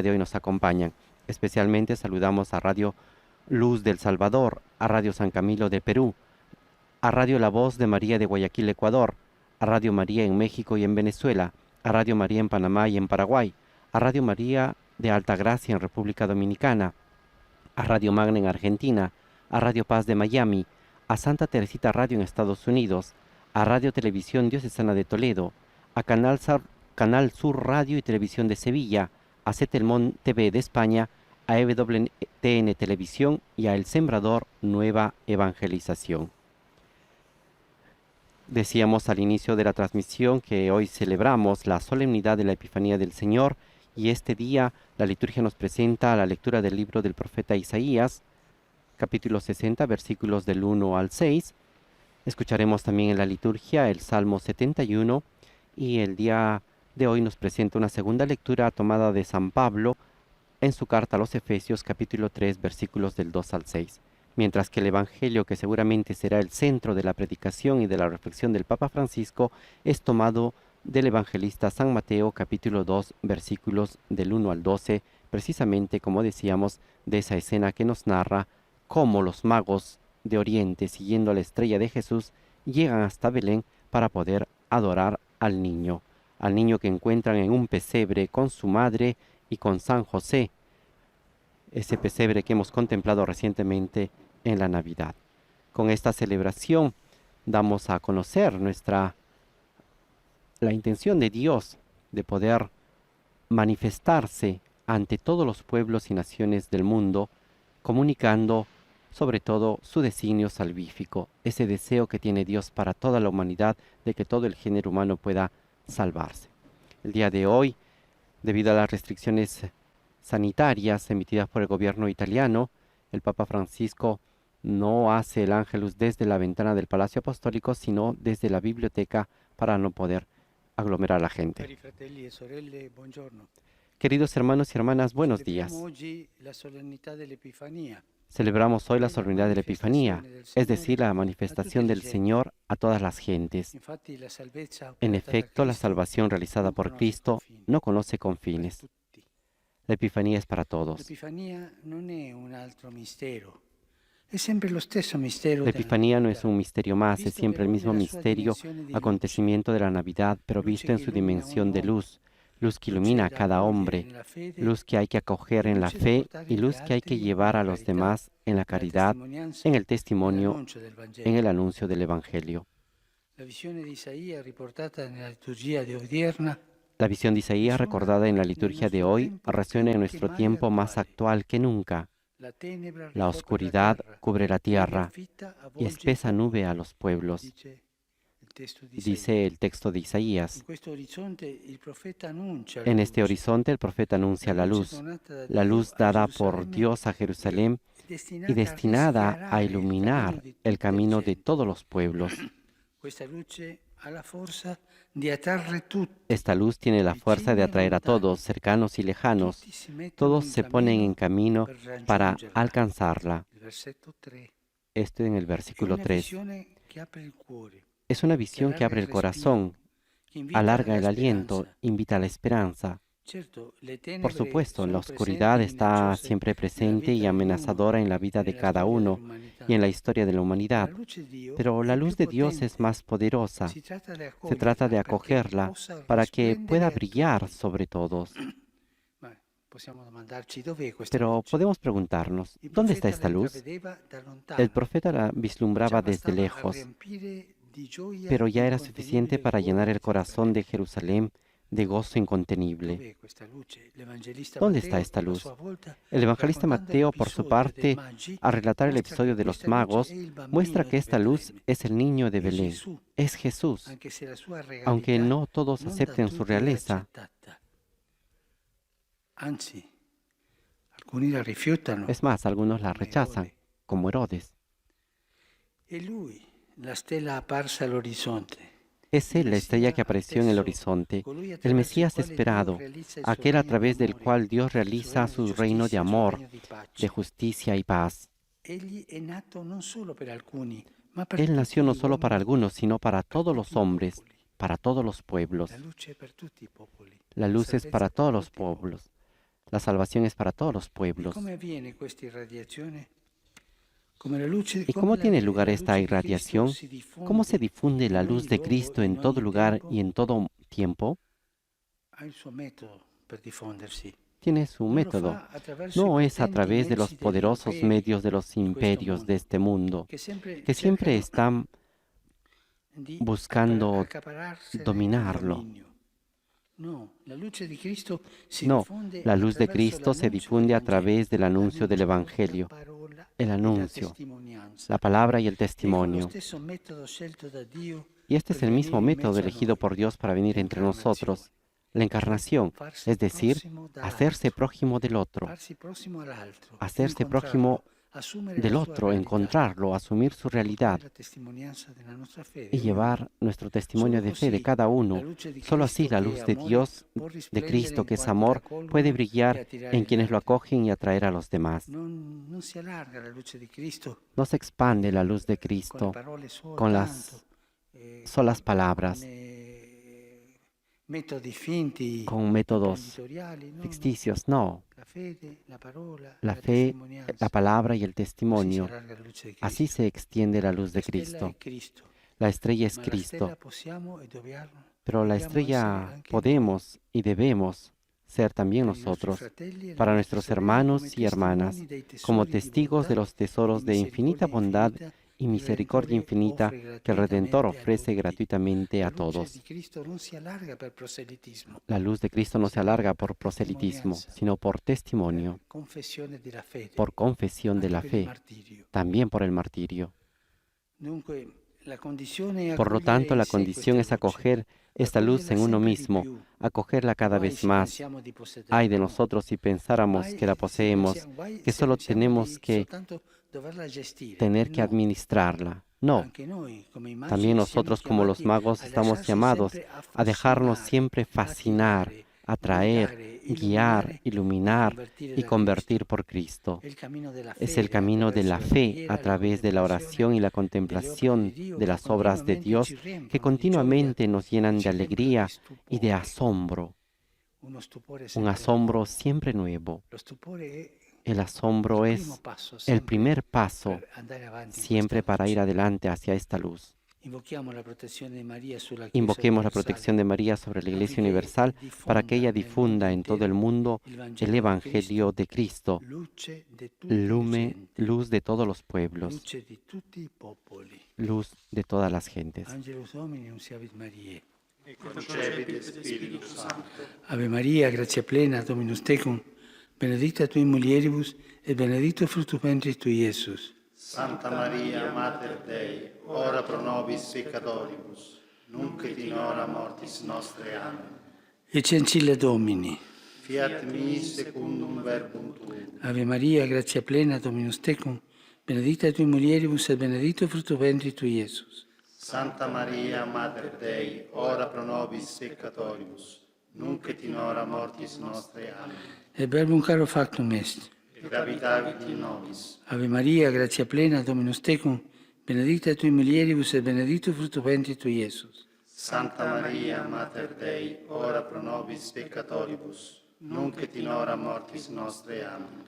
de hoy nos acompañan. Especialmente saludamos a Radio Luz del Salvador, a Radio San Camilo de Perú, a Radio La Voz de María de Guayaquil, Ecuador, a Radio María en México y en Venezuela, a Radio María en Panamá y en Paraguay, a Radio María de Altagracia en República Dominicana, a Radio Magna en Argentina, a Radio Paz de Miami, a Santa Teresita Radio en Estados Unidos, a Radio Televisión Diocesana de Toledo, a Canal Sur Radio y Televisión de Sevilla, a Cetelmón TV de España, a EWTN Televisión y a El Sembrador Nueva Evangelización. Decíamos al inicio de la transmisión que hoy celebramos la solemnidad de la Epifanía del Señor y este día la liturgia nos presenta la lectura del libro del profeta Isaías, capítulo 60, versículos del 1 al 6. Escucharemos también en la liturgia el Salmo 71 y el día de hoy nos presenta una segunda lectura tomada de San Pablo en su carta a los Efesios, capítulo 3, versículos del 2 al 6. Mientras que el Evangelio, que seguramente será el centro de la predicación y de la reflexión del Papa Francisco, es tomado del evangelista San Mateo, capítulo 2, versículos del 1 al 12, precisamente como decíamos, de esa escena que nos narra cómo los magos de Oriente, siguiendo a la estrella de Jesús, llegan hasta Belén para poder adorar al niño que encuentran en un pesebre con su madre y con San José, ese pesebre que hemos contemplado recientemente en la Navidad. Con esta celebración damos a conocer la intención de Dios de poder manifestarse ante todos los pueblos y naciones del mundo, comunicando sobre todo su designio salvífico, ese deseo que tiene Dios para toda la humanidad de que todo el género humano pueda salvarse. El día de hoy, debido a las restricciones sanitarias emitidas por el gobierno italiano, el Papa Francisco no hace el Ángelus desde la ventana del Palacio Apostólico, sino desde la biblioteca para no poder aglomerar a la gente. Queridos hermanos y hermanas, buenos días. Celebramos hoy la solemnidad de la Epifanía, es decir, la manifestación del Señor a todas las gentes. En efecto, la salvación realizada por Cristo no conoce confines. La Epifanía es para todos. La Epifanía no es un misterio más, es siempre el mismo misterio, acontecimiento de la Navidad, pero visto en su dimensión de luz. Luz que ilumina a cada hombre, luz que hay que acoger en la fe y luz que hay que llevar a los demás en la caridad, en el testimonio, en el anuncio del Evangelio. La visión de Isaías recordada en la liturgia de hoy resuena en nuestro tiempo más actual que nunca. La oscuridad cubre la tierra y espesa nube a los pueblos. Dice el texto de Isaías. En este horizonte el profeta anuncia la luz dada por Dios a Jerusalén y destinada a iluminar el camino de todos los pueblos. Esta luz tiene la fuerza de atraer a todos, cercanos y lejanos. Todos se ponen en camino para alcanzarla. Esto en el versículo 3. Es una visión que abre el corazón, alarga el aliento, invita a la esperanza. Por supuesto, la oscuridad está siempre presente y amenazadora en la vida de cada uno y en la historia de la humanidad, pero la luz de Dios es más poderosa. Se trata de acogerla para que pueda brillar sobre todos. Pero podemos preguntarnos, ¿dónde está esta luz? El profeta la vislumbraba desde lejos, pero ya era suficiente para llenar el corazón de Jerusalén de gozo incontenible. ¿Dónde está esta luz? El evangelista Mateo, por su parte, al relatar el episodio de los magos, muestra que esta luz es el niño de Belén, es Jesús, aunque no todos acepten su realeza. Es más, algunos la rechazan, como Herodes. Es Él la estrella que apareció en el horizonte, el Mesías esperado, aquel a través del cual Dios realiza su reino de amor, de justicia y paz. Él nació no solo para algunos, sino para todos los hombres, para todos los pueblos. La luz es para todos los pueblos. La salvación es para todos los E pueblos. come avviene questa irradiazione? Come la luce, ¿Y cómo tiene lugar la esta luce di Cristo irradiación? si ¿Cómo se diffonde difunde la in luz ogni de luogo Cristo e en in todo ogni lugar y tempo, en todo tiempo? ha il suo metodo per diffondersi. Tiene su Non lo método. fa attraverso i No es a potenti través de los mezzi degli poderosos imperi medios de los di questo imperios de mondo, este mundo, che sempre que siempre cercano están di buscando accapararsene il dominarlo. dominio. No, la luce di Cristo si No, diffonde la luz de attraverso Cristo se l'annuncio del difunde a Vangelo, través del anuncio del l'annuncio, la Evangelio, parola el e la anuncio, la testimonianza. palabra y el E con lo testimonio. stesso metodo scelto da Dio Y este per es el mismo venire in método mezzo a elegido noi, por Dios para venir entre l'incarnazione, nosotros, la cioè encarnación, farsi es decir, prossimo hacerse dall'altro, prójimo del otro, farsi prossimo all'altro, hacerse incontrarlo, prójimo assumere la del sua otro, realtà encontrarlo, asumir su e portare realidad la testimonianza della nostra fede, y ognuno. llevar nuestro testimonio Solo de fe de così cada la uno. luce di Solo así Cristo, la che è luz de amore, Dios, può de risplendere Cristo, in que es quanti la amor, puede colgono e brillar attirare en gli quienes lo altri. acogen y atraer a los demás. Non si allarga la luce di Cristo No se expande la luz de con le Cristo parole con soltanto, las solas con palabras, metodi finti, con métodos imprenditoriali. No, no. ficticios, no. La fede, la parola e La la fe, la testimonianza. palabra y el Così si testimonio. allarga la luce di Así Cristo. se extiende la luz La de stella è Cristo. Cristo, La estrella es ma la stella Cristo, possiamo e pero la dobbiamo essere estrella anche noi, podemos y debemos ser también per i nostri nosotros, fratelli e le para nostre nuestros sorelle, come hermanos y hermanas, testimoni dei como tesori di testigos de bontà los e tesoros de infinita misericordia bondad infinita y che il misericordia Redentore infinita offre que el Redentor gratuitamente a ofrece tutti. gratuitamente La a luce todos. di Cristo non si allarga per proselitismo, La luz de Cristo ma no si se alarga allarga per por proselitismo, testimonianza, sino por testimonio, per confessione della fede, por confesión de anche la per il fe, martirio. también por el martirio. Dunque, la condizione è Por lo accogliere tanto, in la sé questa condición es luce, acoger esta luz accoglierla en uno sempre di mismo, più. acogerla cada Guai vez se más. pensiamo di Ay de possederla, no. nosotros si pensáramos que la poseemos, Guai que se solo pensiamo tenemos di que soltanto doverla gestire. tener que No, administrarla. No, anche noi, come i también magi, siamo nosotros como los chiamati magos a estamos lasciarsi llamados sempre a dejarnos affascinare, siempre fascinar, attirare, atraer, guidare, guiar, illuminare e iluminar convertire y da Cristo. convertir por Cristo. È il cammino della Es el fede camino de attraverso la la fe a preghiera e la través de la contemplazione oración y la delle opere di contemplación Dio de che las obras de continuamente Dios ci que riempiono di gioia continuamente nos e llenan de ci riempiono di alegría y de stupore. asombro, Uno stupore un sempre asombro nuovo. siempre nuevo. Lo stupore è El il asombro primo es passo el sempre primer paso per andare avanti in questa siempre para ir luce. adelante hacia esta luz. Invochiamo la protezione di Maria sulla Chiesa Invoquemos la universale protección de María sobre la Iglesia affinché Universal para que diffonda ella nel mondo difunda en todo el intero mundo il el Vangelo di Evangelio Cristo, de Cristo, luce di tutti i lume, genti, luz de todos los pueblos, luce di tutti i popoli. luz de todas las gentes. Angelus Domini, unciavit Mariae. E concepit Spiritus Sancto. Ave Maria, gratia plena, Dominus tecum, benedicta tui mulieribus, et benedictus fructus ventris tui, Iesus. Santa Maria, Mater Dei, ora pro nobis peccatoribus, nunc et in hora mortis nostre. Amen. Ecce ancilla Domini. Fiat mi secundum verbum tuum. Ave Maria, gratia plena, Dominus tecum, benedicta tui mulieribus, et benedictus fructus ventris tui, Iesus. Santa Maria, Mater Dei, ora pro nobis peccatoribus, nunc et in hora mortis nostre. Amen. Et verbum caro factum est. Et habitavit in nobis. Ave Maria, gratia plena, Dominus tecum, benedicta tui mulieribus, et benedictus fructus ventris tui, Iesus. Santa Maria, Mater Dei, ora pro nobis peccatoribus, nunc et in hora mortis nostre. Amen.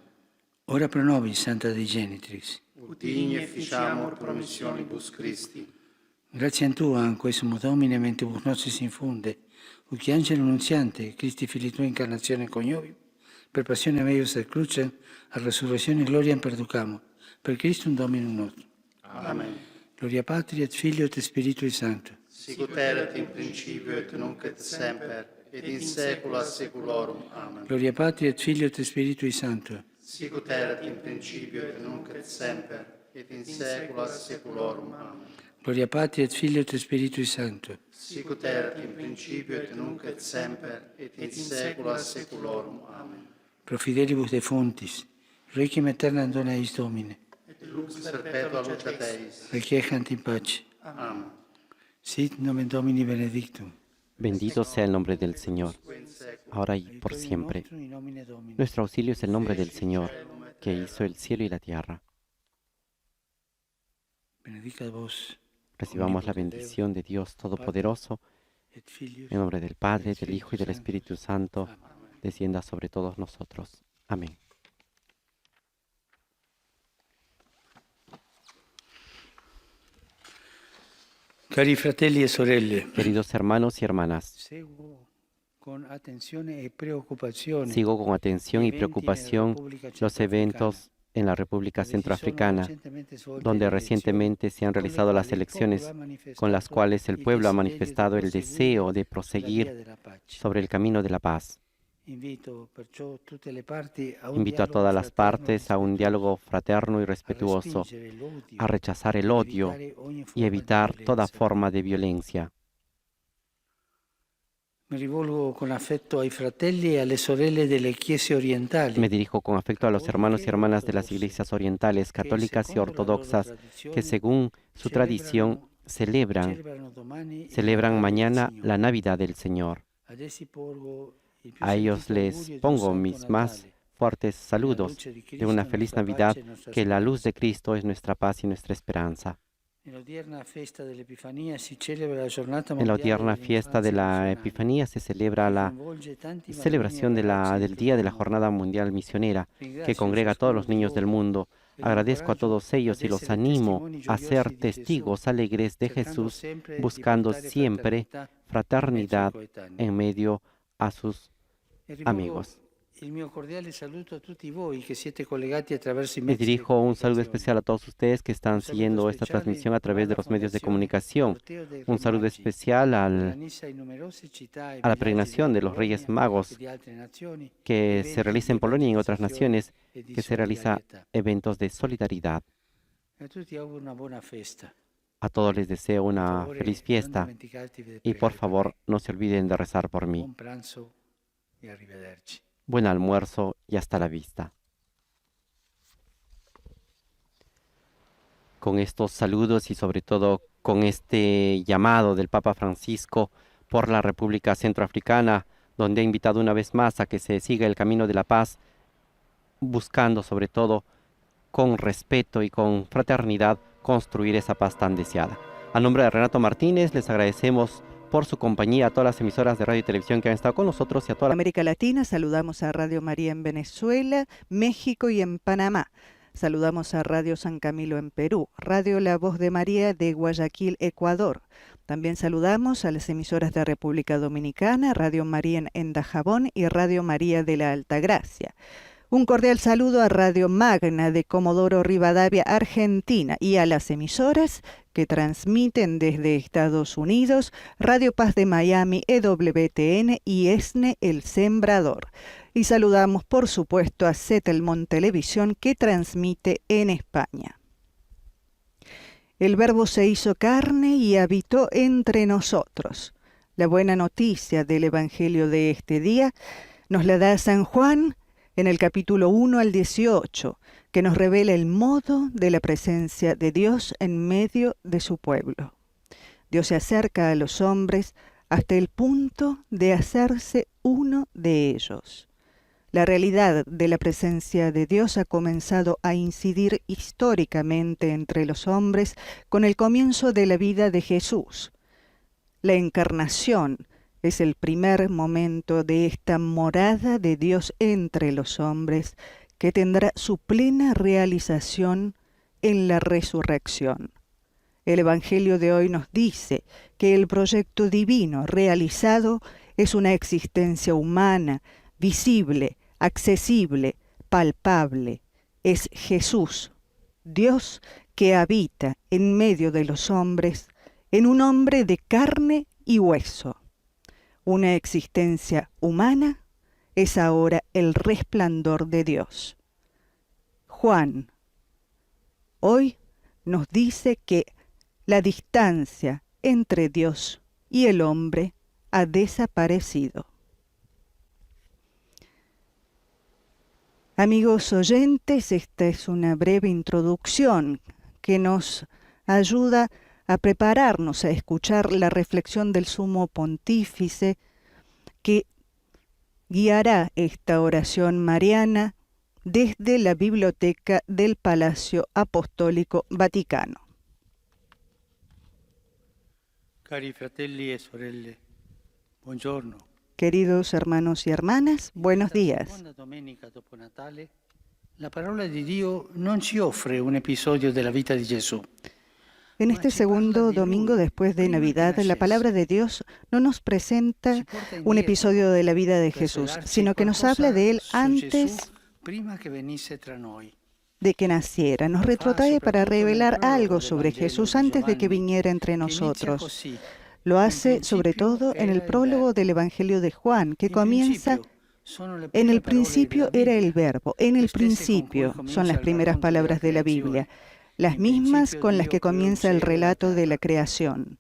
Ora pro nobis, Santa Dei Genitrix. Ut igne ficiamur promissionibus Christi. Grazie a Tua, anque sumo Domine, mentibus nostris infunde, ut angelo nunziante, Christi Fili Tua incarnazione coniovi, per passione meius et crucem, a resurrezione gloriam perducamo, per Christum Dominum nostrum. Amen. Gloria Patri et Filio et Spiritui Sancto. Sicut erat in principio et nunc et semper, et in saecula saeculorum. Amen. Gloria Patri et Filio et Spiritui Sancto. Sicut erat in principio et nunc et semper, et in saecula saeculorum. Amen. Gloria Patri et Filio et Spiritui Sancto. Sicut erat in principio et nunc et semper, et in saecula saeculorum. Amen. Pro fidelibus defuntis, requiem aeternam dona eis Domine, Et lux perpetua luceat eis. requiescant in pace. Amen. Sit nomen Domini benedictum. Bendito sea el nombre del Señor, ahora y por siempre. Nuestro auxilio es el nombre del Señor, que hizo el cielo y la tierra. Benedicat vos, Recibamos la bendición de Dios Todopoderoso, et Filius, en nombre del Padre, del Hijo y del Espíritu Santo. Amen. descienda sobre todos nosotros. Amén. Cari fratelli e sorelle, Queridos hermanos y hermanas, seguo con attenzione e preoccupazione sigo con atención y eventi nella preocupación Repubblica los Centroafricana, eventos en la República dove si sono Centroafricana, recentemente svolte donde le recientemente se han con le realizado las quali il popolo elecciones, ha con las manifestato cuales el il pueblo ha desiderio di manifestado el deseo de proseguire sulla via proseguir della pace. sobre el camino de la paz. Invito perciò tutte le parti a un Invito a dialogo todas las fraterno e partes a un rispettoso, diálogo fraterno y a respetuoso, respingere l'odio a rechazar el ed odio evitare ogni y forma di evitar toda violenza. forma de violencia. Mi rivolgo con affetto ai fratelli e alle sorelle delle chiese orientali, Me dirijo con afecto a los hermanos y hermanas de las iglesias orientales, che católicas y secondo la loro ortodoxas, que tradizione según su tradición celebrano domani il celebran Natale del mañana Signore. la Navidad del Señor. Ad essi porgo il più A ellos sentito les augurio di un pongo Santo mis más Natale, fuertes che la saludos luce di de una Cristo, feliz nostra Navidad, pace e nostra que la luz speranza. de Cristo es nuestra paz y nuestra esperanza. Nell'odierna festa dell'Epifania si celebra la giornata En la mondiale tierna fiesta de dell'infanzia la missionaria, Epifanía se celebra che la coinvolge tanti bambini e celebración ragazzi del di Día tutto de il la mondo. Jornada Mundial Misionera, que Ringrazio congrega a todos ciascuno los di niños del voi mundo. e li Agradezco a incoraggio todos ellos ad y los essere animo testimoni a ser gioiosi di Gesù, testigos alegres de cercando Jesús, sempre di buscando portare siempre fraternità in mezzo ai fraternidad coetanei. en medio a sus E rivolgo amigos. il mio cordiale saluto a tutti voi che siete collegati attraverso i Me mezzi di dirijo un saludo comunicazione. especial a todos ustedes que están Un saludo siguiendo esta speciale transmisión a va través de alla los medios de Fondazione comunicación. Corteo dei Re Un saludo Magi, especial che al organizza in numerose città e a la villaggi peregrinación della de los Reyes Polonia e Magos di altre nazioni, que eventi se realiza di en Polonia y en otras evangelizzazione naciones, e di que se realiza solidarietà. eventos de solidaridad. A tutti auguro una buona festa. A todos les deseo Per una favore, feliz non fiesta dimenticatevi di y por pregare per favor me. no se olviden de rezar por mí. Buon pranzo e arrivederci. Buen almuerzo y hasta la vista. Con estos saludos y sobre todo con este llamado del Papa Francisco por la República Centroafricana, donde ha invitado una vez más a que se siga el camino de la paz, buscando sobre todo con respeto y con fraternidad construir esa paz tan deseada. A nombre de Renato Martínez les agradecemos por su compañía a todas las emisoras de radio y televisión que han estado con nosotros y a toda América Latina. Saludamos a Radio María en Venezuela, México y en Panamá. Saludamos a Radio San Camilo en Perú, Radio La Voz de María de Guayaquil, Ecuador. También saludamos a las emisoras de República Dominicana, Radio María en Dajabón y Radio María de la Altagracia. Un cordial saludo a Radio Magna de Comodoro Rivadavia, Argentina, y a las emisoras que transmiten desde Estados Unidos, Radio Paz de Miami, EWTN y ESNE El Sembrador. Y saludamos, por supuesto, a Setelmont Televisión, que transmite en España. El Verbo se hizo carne y habitó entre nosotros. La buena noticia del Evangelio de este día nos la da San Juan en el capítulo 1 al 18, que nos revela el modo de la presencia de Dios en medio de su pueblo. Dios se acerca a los hombres hasta el punto de hacerse uno de ellos. La realidad de la presencia de Dios ha comenzado a incidir históricamente entre los hombres con el comienzo de la vida de Jesús. La encarnación es el primer momento de esta morada de Dios entre los hombres, que tendrá su plena realización en la resurrección. El Evangelio de hoy nos dice que el proyecto divino realizado es una existencia humana, visible, accesible, palpable. Es Jesús, Dios que habita en medio de los hombres, en un hombre de carne y hueso. Una existencia humana es ahora el resplandor de Dios. Juan hoy nos dice que la distancia entre Dios y el hombre ha desaparecido. Amigos oyentes, esta es una breve introducción que nos ayuda a prepararnos a escuchar la reflexión del Sumo Pontífice que guiará esta oración mariana desde la biblioteca del Palacio Apostólico Vaticano. Cari fratelli e sorelle, buongiorno. Queridos hermanos y hermanas, buenos días. Seconda domenica dopo Natale, la parola di Dio non ci offre un episodio della vita di Gesù. En este segundo domingo después de Navidad, la palabra de Dios no nos presenta un episodio de la vida de Jesús, sino que nos habla de Él antes prima che venisse tra noi. de que naciera. Nos retrotrae para revelar algo sobre Jesús antes de que viniera entre nosotros. Lo hace sobre todo en el prólogo del Evangelio de Juan, que comienza: en el principio era el Verbo. En el principio son las primeras palabras de la Biblia, las mismas con las que comienza el relato de la creación.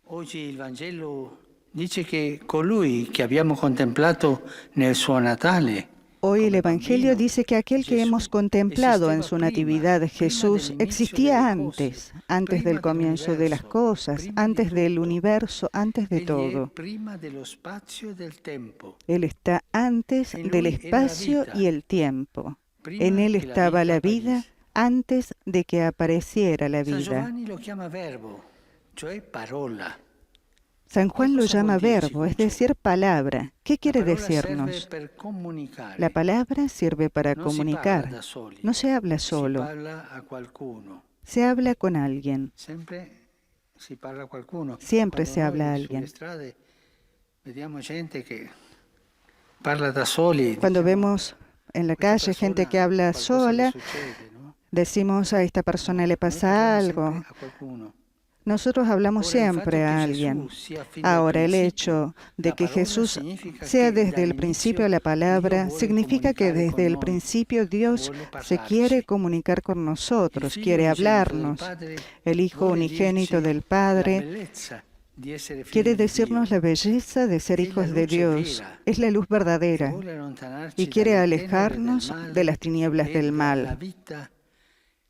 Oggi il Vangelo dice che colui che abbiamo contemplato nel suo Natale, Hoy el Evangelio dice que aquel que hemos contemplado en su natividad, Jesús, existía antes del comienzo de las cosas, antes del universo, antes de todo. prima dello spazio e del tempo. Él está antes del espacio y el tiempo. En Él estaba la vida antes de que apareciera la San vida. Giovanni lo chiama verbo, cioè parola. San Juan lo llama verbo, es decir, palabra. ¿Qué quiere La parola decirnos? serve per comunicare. La palabra sirve para Non si parla comunicar. da soli, No se habla si solo, parla a qualcuno. se habla con alguien. Sempre si parla a qualcuno. Siempre Quando se habla a noi alguien. sulle strade vediamo gente che parla da soli. Cuando diciamo, vemos en la questa calle gente persona que habla qualcosa le sola, succede, no? decimos: a esta persona le Noi pasa parliamo algo. sempre a qualcuno. Nosotros hablamos Ora, il fatto siempre che a Gesù alguien. sia fin dal Ahora, el principio, hecho de la que parola Jesús significa sea che desde el dall'inizio principio la Dio palabra, vuole significa que comunicare desde con el noi, principio Dios vuole se parlarci. quiere comunicar con Il nosotros, Figlio quiere unigenito del hablarnos. Padre El Hijo vuole unigénito dirci del la Padre bellezza di essere figli quiere di decirnos Dio, la belleza de ser Es la hijos de luce Dios. vera, Es la luz che verdadera vuole allontanarci y quiere dalle tenebre del alejarnos male de las tinieblas e del dalla mal. vita.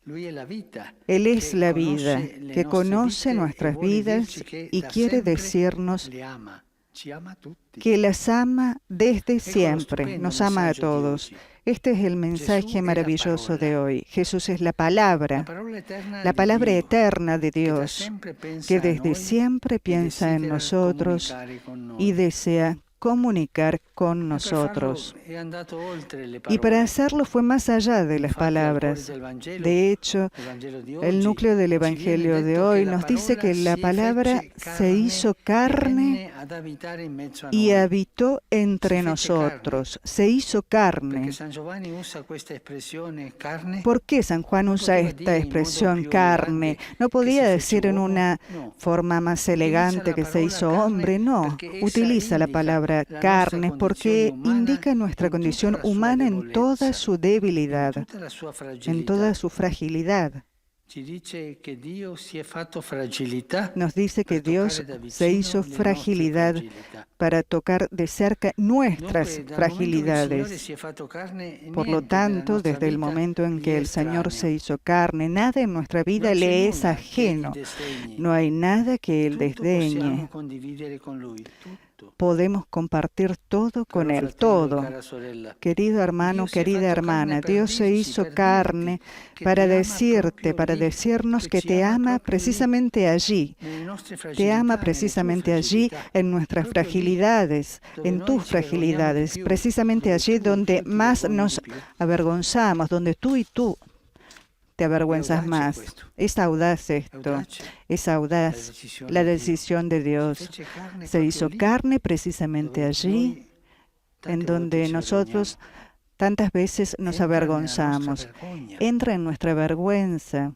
Lui è la vita, Él es che la conosce vida, le que nostre conoce vite e nuestras vuole vidas dirci che y da quiere sempre decirnos le ama, ci ama tutti. que las ama desde Ecco lo siempre, stupendo nos ama a messaggio di todos. oggi. Este es el Gesù mensaje è maravilloso la de parola. hoy. Jesús es la La palabra parola palabra di Dio, eterna de che da Dios, sempre pensa que a desde noi siempre e piensa en desidera nosotros comunicare con noi. y desea comunicar con E per farlo nosotros. è andato oltre le Y para parole. hacerlo fue más allá de las Infatti, al cuore palabras. del Vangelo, De hecho, il Vangelo di el oggi, núcleo del ci viene Evangelio de detto hoy che la nos dice parola que la si palabra fece se carne hizo e carne venne ad abitare in mezzo a y noi. habitó entre Se fece nosotros, se hizo Perché carne. San Giovanni usa questa espressione carne. ¿Por qué San Juan No usa poteva esta dire in expresión modo più carne? elegante No che podía si fece decir en uomo. una No. forma más Utilizza elegante la que se parola hizo carne hombre, no. perché essa Utiliza la indica palabra la nostra carne condizione porque umana indica nuestra in tutta condición la sua humana en toda debolezza, su in debilidad, tutta la sua en fragilità. toda su fragilidad. Ci dice che Dio si è fatto fragilità Nos dice que per toccare Dios da se vicino hizo le nostre fragilidad fragilità. para tocar de cerca nuestras Dunque, dal momento che il Signore fragilidades. si è fatto carne, Por lo niente nella tanto, nostra desde el vita momento en gli que è el Señor se estraneo. hizo carne, nada en nuestra vida Non c'è le es nulla che ajeno. egli desdegni. No hay nada que Él Tutto possiamo desdeñe. condividere con Lui, tutto. Podemos compartir todo con Caro Él, fratello, todo. cara sorella, Querido hermano, Dios se ha querida fatto hermana, carne per Dios se dirci, hizo per carne dirti che para ti ama decirte, proprio para lì, decirnos che que ci te ama ama proprio lì, precisamente allí. nelle nostre Te fragilità, ama nelle tue precisamente allí fragilità, en nuestras proprio lì fragilidades, dove en noi tus ci vergogniamo di fragilidades, più, precisamente dove allí tu donde ti más vergogni nos di più. avergonzamos, donde tú y tú te avergüenzas audace más. questo. Es audaz esto, Audace, es la audaz decisione la di Dio. decisión de Si Dios. fece carne Se proprio hizo lì carne precisamente dove allí, noi en tante volte donde ci nosotros vergogniamo. tantas veces nos Entra nella nostra avergonzamos. vergogna Entra en nuestra vergüenza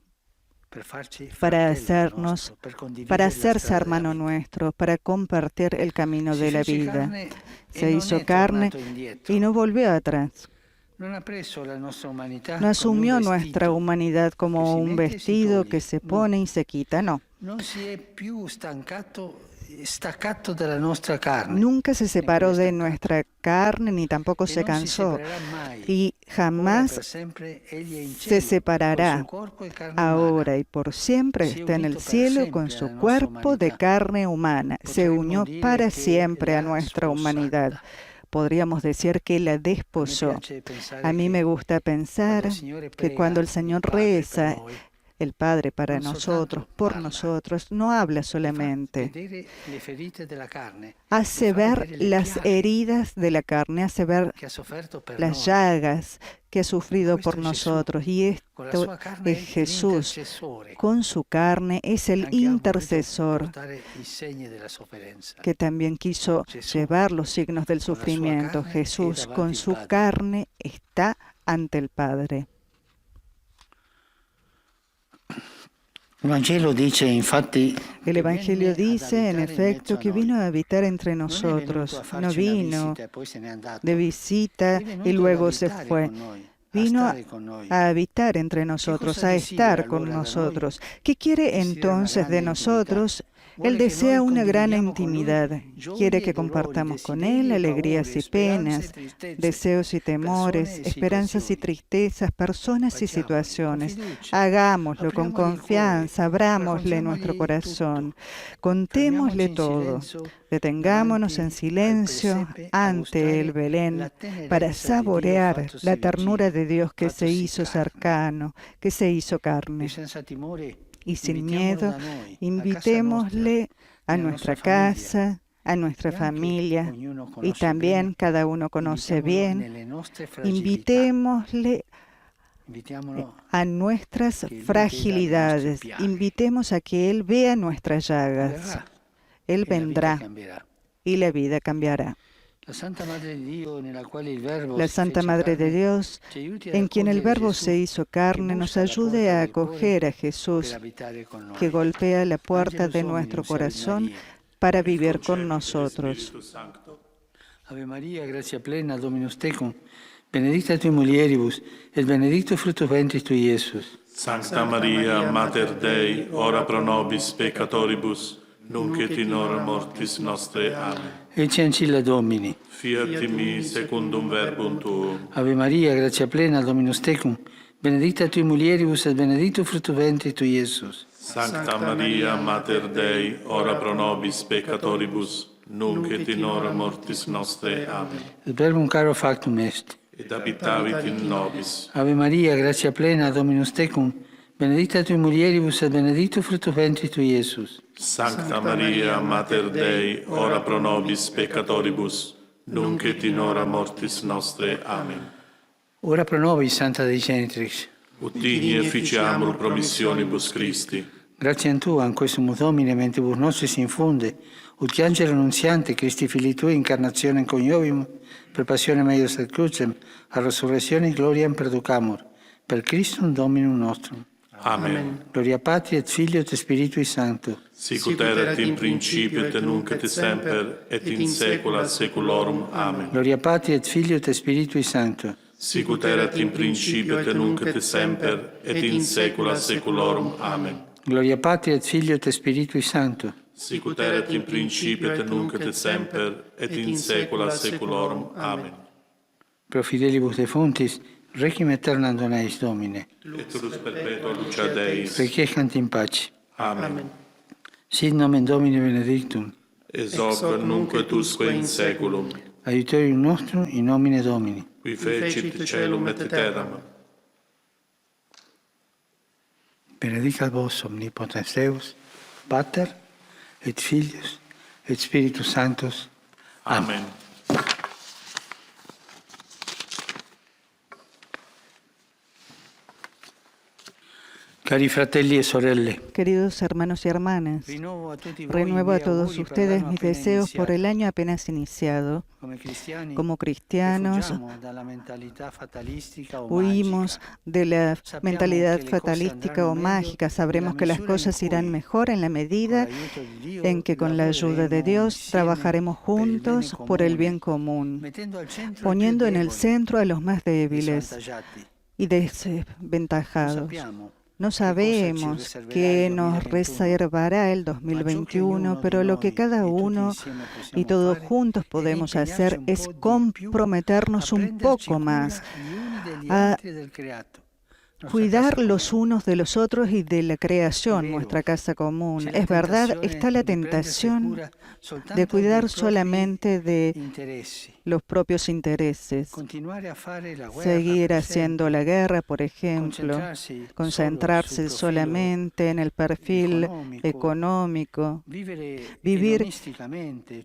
per farci para fratello hacernos, nostro, per condividere para la hacerse strada della hermano vita. nuestro, para compartir el camino Si de la fece vida. carne e Se non hizo è carne tornato indietro. y no volvió atrás. Non ha preso la nostra umanità No come un asumió nuestra vestito humanidad che como si un mette e si vestido toglie. que se No, pone y se quita, no. non si è più staccato dalla nostra carne. Nunca se separó neppure de staccato. nuestra carne ni tampoco E se non si cansó separerà mai. y Ora e jamás per sempre egli è in se cielo, separará. col suo corpo e carne umana. Ahora y por siempre Si è está en el unito per cielo sempre con alla su nostra cuerpo de umanità. carne humana. Se Potremmo unió dire para che siempre a l'ha nuestra humanidad. sposata. Podríamos decir que la A me desposó. piace pensare A mí che me gusta quando pensar il Signore que cuando el prega Señor il Padre per reza noi, el Padre para Non nosotros, soltanto por parla, nosotros, no habla solamente, vedere le ferite della carne, hace lo fa ver vedere le las piaghe heridas de la carne, hace ver che ha sofferto per las noi. llagas que ha sufrido Questo por è Gesù. nosotros. Y Con la esto sua carne es è Jesús. l'intercessore, Con su carne es el anche ha voluto intercesor portare i segni della sofferenza. que también quiso Jesús, llevar los signos del con la sua sufrimiento. carne, è Jesús davanti con al su Padre. carne está ante el Padre. Il Vangelo dice infatti El che Evangelio venne ad dice, en abitare in efecto, mezzo a que noi. vino a habitar entre Non è venuto nosotros. a No farci una vino visita e poi se n'è andato. de visita È venuto y ad luego se abitare fue. con noi, a Vino stare con noi. a habitar entre nosotros, cosa a desidera estar con allora da noi? nosotros. ¿Qué quiere Desidera una entonces de grande nosotros? Vuole Él che desea noi una gran condividiamo con lui intimidad. gioie Quiere e que dolori, compartamos con desideri Él e alegrías paure, y speranze e penas, tristezze, deseos y temores, persone e esperanzas y situazioni. tristezas, personas y Facciamoli con situaciones. fiducia, Hagámoslo con apriamogli il confianza, cuore, abrámosle raccontiamogli nuestro corazón, tutto. contémosle Fermiamoci in todo. silenzio Detengámonos en davanti al silencio presepe a ante el gustare Belén la tenerezza para di Dio saborear fattosi la ternura de Dios que se fattosi hizo carne. cercano, que se hizo E carne. senza timore Y sin invitiamolo miedo, da noi, a casa invitémosle a nella nuestra nostra famiglia. casa, a nuestra E anche familia, ognuno y conosce también bene, cada uno conoce invitiamolo bien. nelle nostre fragilità. Invitémosle Invitiamolo a nuestras que Él vea fragilidades, nuestras llagas. invitemos a que Él vea nuestras llagas. verrà Él e la vita vendrá cambierà. y la vida cambiará. La Santa Madre di Dio, nella quale il Verbo La si Santa fece Madre de carne, Dios, ci aiuti ad en quien el accogliere Verbo Gesù, se hizo carne, nos busca la ayude porta a del cuore acoger a per Jesús, abitare con noi. que golpea la puerta Angelus de Domini, nuestro Salve corazón Maria. para vivir con nosotros. Ave Maria, gratia plena, Dominus tecum, benedicta tui mulieribus, et benedictus fructus ventris tui, Iesus. Sancta Maria, Mater Dei, ora pro nobis peccatoribus, nunc et in hora mortis nostre. Amen. Ecce ancilla Domini. Fiat in mi secundum verbum tuum. Ave Maria, gratia plena, Dominus tecum, benedicta tui mulieribus, et benedictus fructus ventris tui, Iesus. Sancta Maria, Mater Dei, ora pro nobis peccatoribus, nunc et in hora mortis nostre. Amen. Et verbum caro factum est. Et habitavit in nobis. Ave Maria, gratia plena, Dominus tecum, benedicta tui mulieribus, et benedictus fructus ventris tui, Iesus. Sancta Maria, Mater Dei, ora pro nobis peccatoribus, nunc et in hora mortis nostre. Amen. Ora pro nobis, Santa Dei Genitrix. Ut digni efficiamur promissionibus Christi. Grazie a Tu, in questo Domine, mentibus nostris infunde, ut che angelo annunziante, Christi Fili Tui, incarnazione coniovium, per passione meius et crucem, a resurrezione gloriam perducamur, per Christum Dominum nostrum. Amen. Gloria Patri et Filio et Spiritui Sancto. Sicut erat in principio et nunc et semper et in saecula saeculorum. Amen. Gloria Patri et Filio et Spiritui Sancto. Sicut erat in principio et nunc et semper et in saecula saeculorum. Amen. Gloria Patri et Filio et Spiritui Sancto. Sicut erat in principio et nunc et semper et in saecula saeculorum. Amen. Pro fidelibus defuntis, requiem aeternam dona eis Domine. Et lux perpetua lucia Deis. Requiescant in pace. Amen. Sit nomen Domini benedictum. Ex hoc nunc et usque in saeculum. Aiuterium nostrum in nomine Domini. Qui fecit caelum et terram. Benedicat vos omnipotens Deus, Pater et Filius et Spiritus Sanctus. Amen. Cari fratelli e sorelle, Queridos hermanos y hermanas, renuevo a todos ustedes mis deseos por el año apenas iniciado. Como cristianos, huimos de la mentalidad fatalística o mágica. Sabremos que las cosas irán mejor en la medida en que con la ayuda de Dios trabajaremos juntos por el bien común, poniendo en el centro a los más débiles y desventajados. No sabemos qué nos reservará el 2021, pero lo que cada uno y todos juntos podemos hacer es comprometernos un poco más a cuidar los unos de los otros y de la creación, nuestra casa común. Es verdad, está la tentación de cuidar solamente de los propios intereses, seguir haciendo la guerra, por ejemplo, concentrarse solamente en el perfil económico, vivir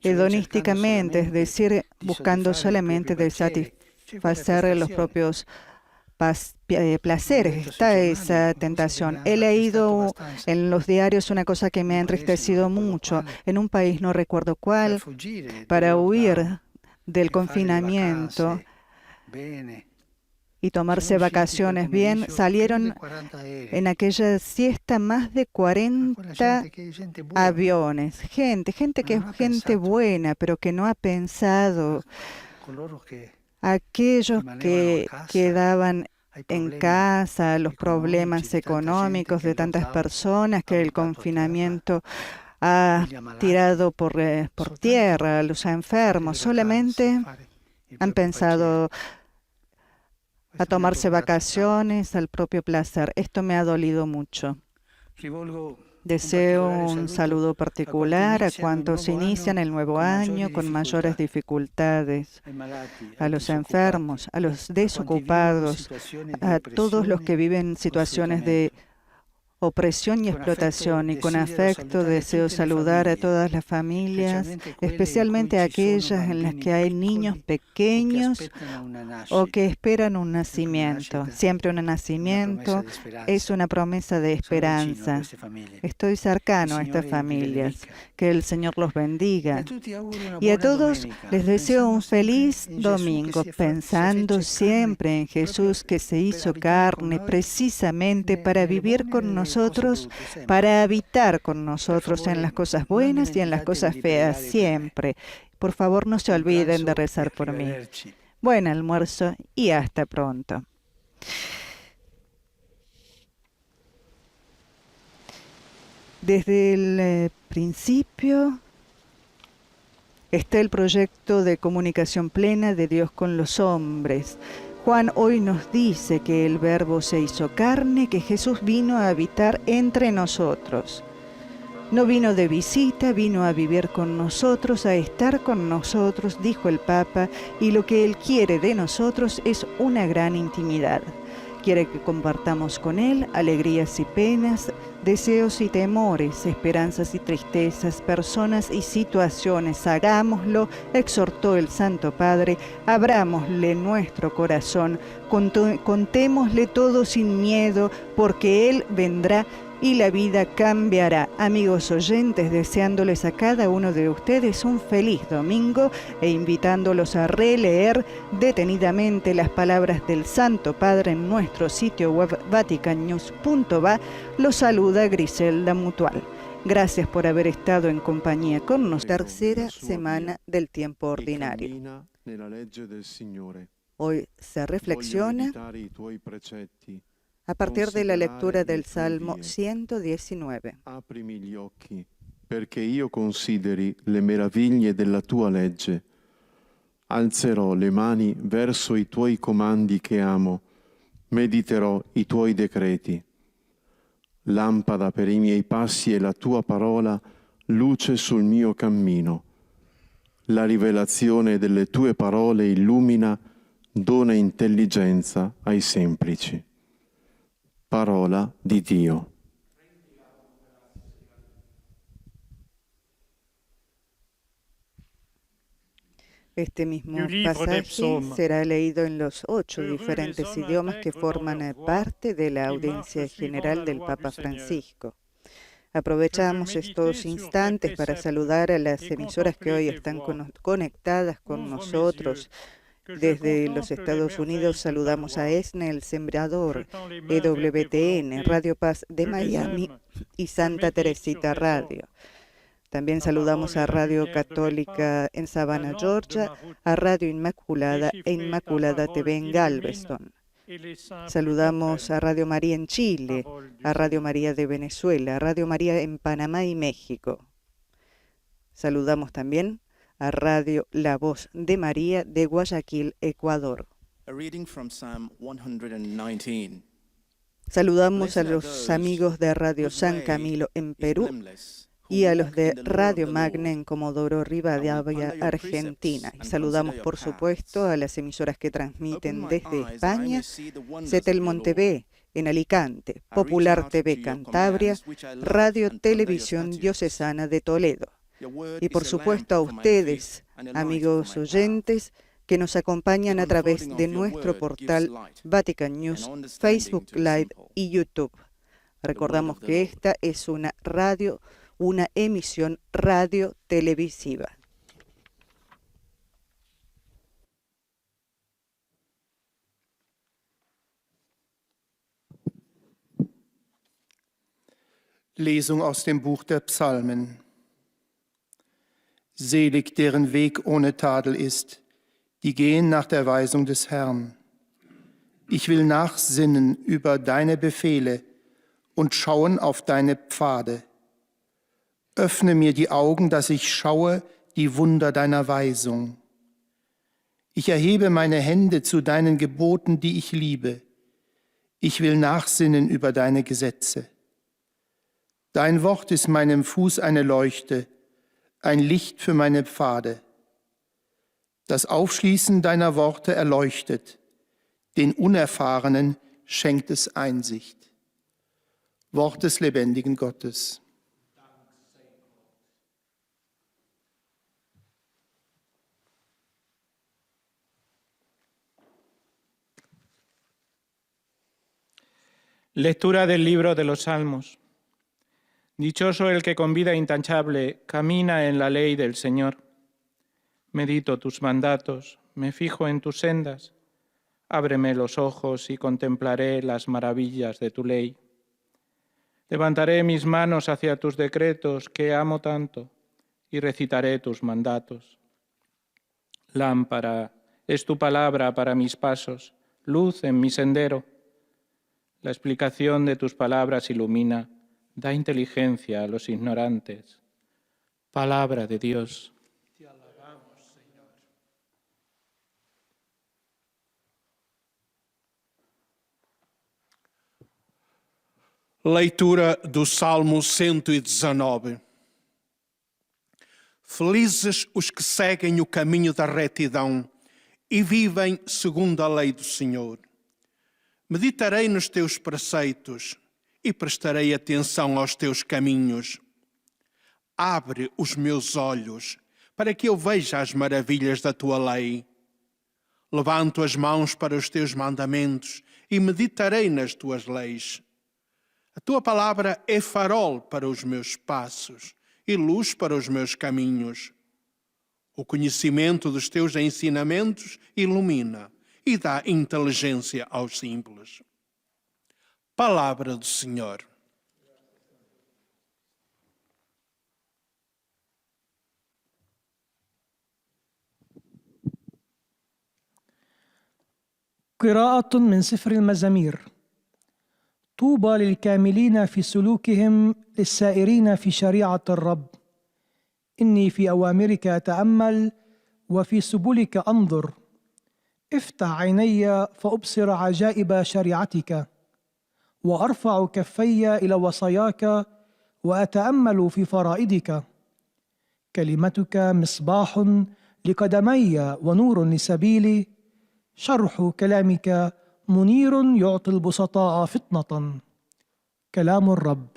hedonísticamente, es decir, buscando solamente de satisfacer los propios placeres. Está esa tentación. He leído en los diarios una cosa que me ha entristecido mucho. En un país, no recuerdo cuál, para huir del confinamiento y tomarse vacaciones bien, salieron en aquella siesta más de 40 aviones. Gente que es gente buena, pero que no ha pensado. Aquellos que quedaban en casa, los problemas económicos de tantas personas que el confinamiento ha tirado por tierra, los enfermos, solamente han pensado a tomarse vacaciones, al propio placer. Esto me ha dolido mucho. Deseo un saludo particular a cuantos inician el nuevo año con mayores dificultades, a los enfermos, a los desocupados, a todos los que viven situaciones de opresión y explotación. Y con afecto deseo saludar a todas las familias, especialmente a aquellas en las que hay niños pequeños o que esperan un nacimiento. Siempre un nacimiento es una promesa de esperanza. Estoy cercano a estas familias. Que el Señor los bendiga. Y a todos les deseo un feliz domingo, pensando siempre en Jesús que se hizo carne precisamente para vivir con nosotros, para habitar con nosotros en las cosas buenas y en las cosas feas, siempre. Por favor, no se olviden de rezar por mí. Buen almuerzo y hasta pronto. Desde el principio está el proyecto de comunicación plena de Dios con los hombres. Juan hoy nos dice que el Verbo se hizo carne, que Jesús vino a habitar entre nosotros. No vino de visita, vino a vivir con nosotros, a estar con nosotros, dijo el Papa, y lo que Él quiere de nosotros es una gran intimidad. Quiere que compartamos con Él alegrías y penas, deseos y temores, esperanzas y tristezas, personas y situaciones. Hagámoslo, exhortó el Santo Padre, abrámosle nuestro corazón, contémosle todo sin miedo, porque Él vendrá y la vida cambiará. Amigos oyentes, deseándoles a cada uno de ustedes un feliz domingo e invitándolos a releer detenidamente las palabras del Santo Padre en nuestro sitio web vaticannews.va, los saluda Griselda Mutual. Gracias por haber estado en compañía con nosotros. Tercera semana del tiempo ordinario. Hoy se reflexiona a partir de la lectura del Salmo 119. Aprimi gli occhi, perché io consideri le meraviglie della tua legge. Alzerò le mani verso i tuoi comandi che amo, mediterò i tuoi decreti. Lampada per i miei passi è la tua parola, luce sul mio cammino. La rivelazione delle tue parole illumina, dona intelligenza ai semplici. Parola di Dio. Este mismo pasaje será leído en los 8 diferentes idiomas que forman parte de la audiencia general del Papa Francisco. Aprovechamos estos instantes para saludar a las emisoras que hoy están conectadas con nosotros. Desde los Estados Unidos saludamos a ESNE, El Sembrador, EWTN, Radio Paz de Miami y Santa Teresita Radio. También saludamos a Radio Católica en Savannah, Georgia, a Radio Inmaculada e Inmaculada TV en Galveston. Saludamos a Radio María en Chile, a Radio María de Venezuela, a Radio María en Panamá y México. Saludamos también a Radio La Voz de María de Guayaquil, Ecuador. A reading from Psalm 119. Saludamos a los amigos de Radio San Camilo en Perú y a los de Radio Magna en Comodoro Rivadavia, Argentina. Y saludamos, por supuesto, a las emisoras que transmiten desde España: Setelmon TV en Alicante, Popular TV Cantabria, Radio Televisión Diocesana de Toledo. Y por supuesto a ustedes, amigos oyentes, que nos acompañan a través de nuestro portal Vatican News, Facebook Live y YouTube. Recordamos que esta es una emisión radio televisiva. Lesung aus dem Buch der Psalmen. Selig, deren Weg ohne Tadel ist, die gehen nach der Weisung des Herrn. Ich will nachsinnen über deine Befehle und schauen auf deine Pfade. Öffne mir die Augen, dass ich schaue die Wunder deiner Weisung. Ich erhebe meine Hände zu deinen Geboten, die ich liebe. Ich will nachsinnen über deine Gesetze. Dein Wort ist meinem Fuß eine Leuchte, ein Licht für meine Pfade. Das Aufschließen deiner Worte erleuchtet, den Unerfahrenen schenkt es Einsicht. Wort des lebendigen Gottes. Lectura del libro de los Salmos. Dichoso el que con vida intachable camina en la ley del Señor. Medito tus mandatos, me fijo en tus sendas. Ábreme los ojos y contemplaré las maravillas de tu ley. Levantaré mis manos hacia tus decretos que amo tanto y recitaré tus mandatos. Lámpara es tu palabra para mis pasos, luz en mi sendero. La explicación de tus palabras ilumina, da inteligencia a los ignorantes. Palabra de Dios. Te alabamos, Señor. Leitura do Salmo 119. Felizes os que seguem o caminho da retidão e vivem segundo a lei do Senhor. Meditarei nos teus preceitos e prestarei atenção aos teus caminhos. Abre os meus olhos para que eu veja as maravilhas da tua lei. Levanto as mãos para os teus mandamentos e meditarei nas tuas leis. A tua palavra é farol para os meus passos e luz para os meus caminhos. O conhecimento dos teus ensinamentos ilumina e dá inteligência aos simples. Palavra do Senhor. قراءة من سفر المزامير. طوبى للكاملين في سلوكهم للسائرين في شريعة الرب. إني في أوامرك أتأمل وفي سبلك أنظر. افتح عيني فأبصر عجائب شريعتك وأرفع كفي إلى وصاياك وأتأمل في فرائضك. كلمتك مصباح لقدمي ونور لسبيلي. شرح كلامك منير يعطي البسطاء فطنة. كلام الرب.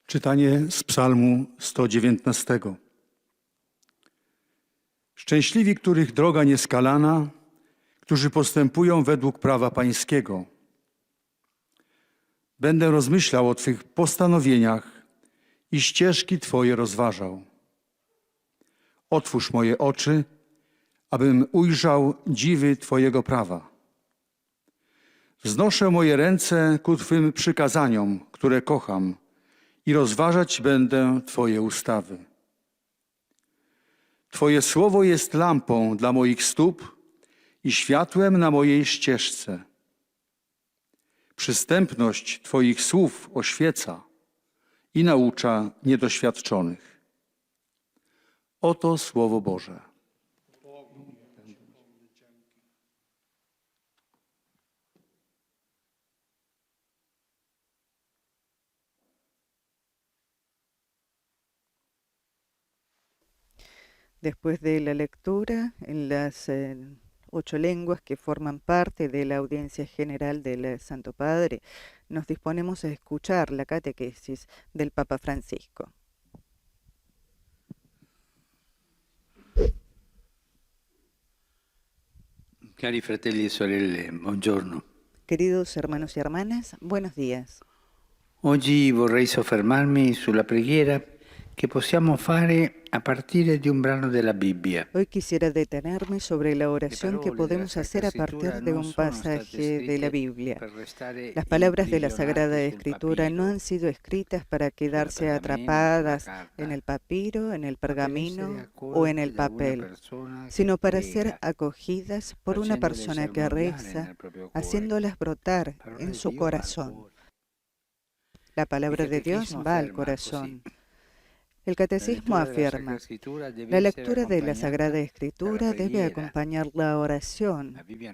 Czytanie z Psalmu 119. Szczęśliwi, których droga nieskalana, którzy postępują według prawa Pańskiego. Będę rozmyślał o Twych postanowieniach i ścieżki Twoje rozważał. Otwórz moje oczy, abym ujrzał dziwy Twojego prawa. Wznoszę moje ręce ku Twym przykazaniom, które kocham, i rozważać będę Twoje ustawy. Twoje słowo jest lampą dla moich stóp i światłem na mojej ścieżce. Przystępność Twoich słów oświeca i naucza niedoświadczonych. Oto Słowo Boże. Después de la lectura en las 8 lenguas que forman parte de la audiencia general del Santo Padre, nos disponemos a escuchar la catequesis del Papa Francisco. Cari fratelli e sorelle, buongiorno. Queridos hermanos y hermanas, buenos días. Oggi vorrei soffermarmi sulla preghiera che possiamo fare a partire di un brano della Bibbia. Hoy quisiera detenerme sobre la oración que podemos hacer a partir de un pasaje de la Biblia. Las palabras de la Sagrada Escritura no han sido escritas para quedarse atrapadas en el papiro, en el pergamino o en el papel, sino para ser acogidas por una persona que reza, haciéndolas brotar en su corazón. La palabra de Dios va al corazón. El Catecismo afirma, la lectura de la Sagrada Escritura debe acompañar la oración. La Biblia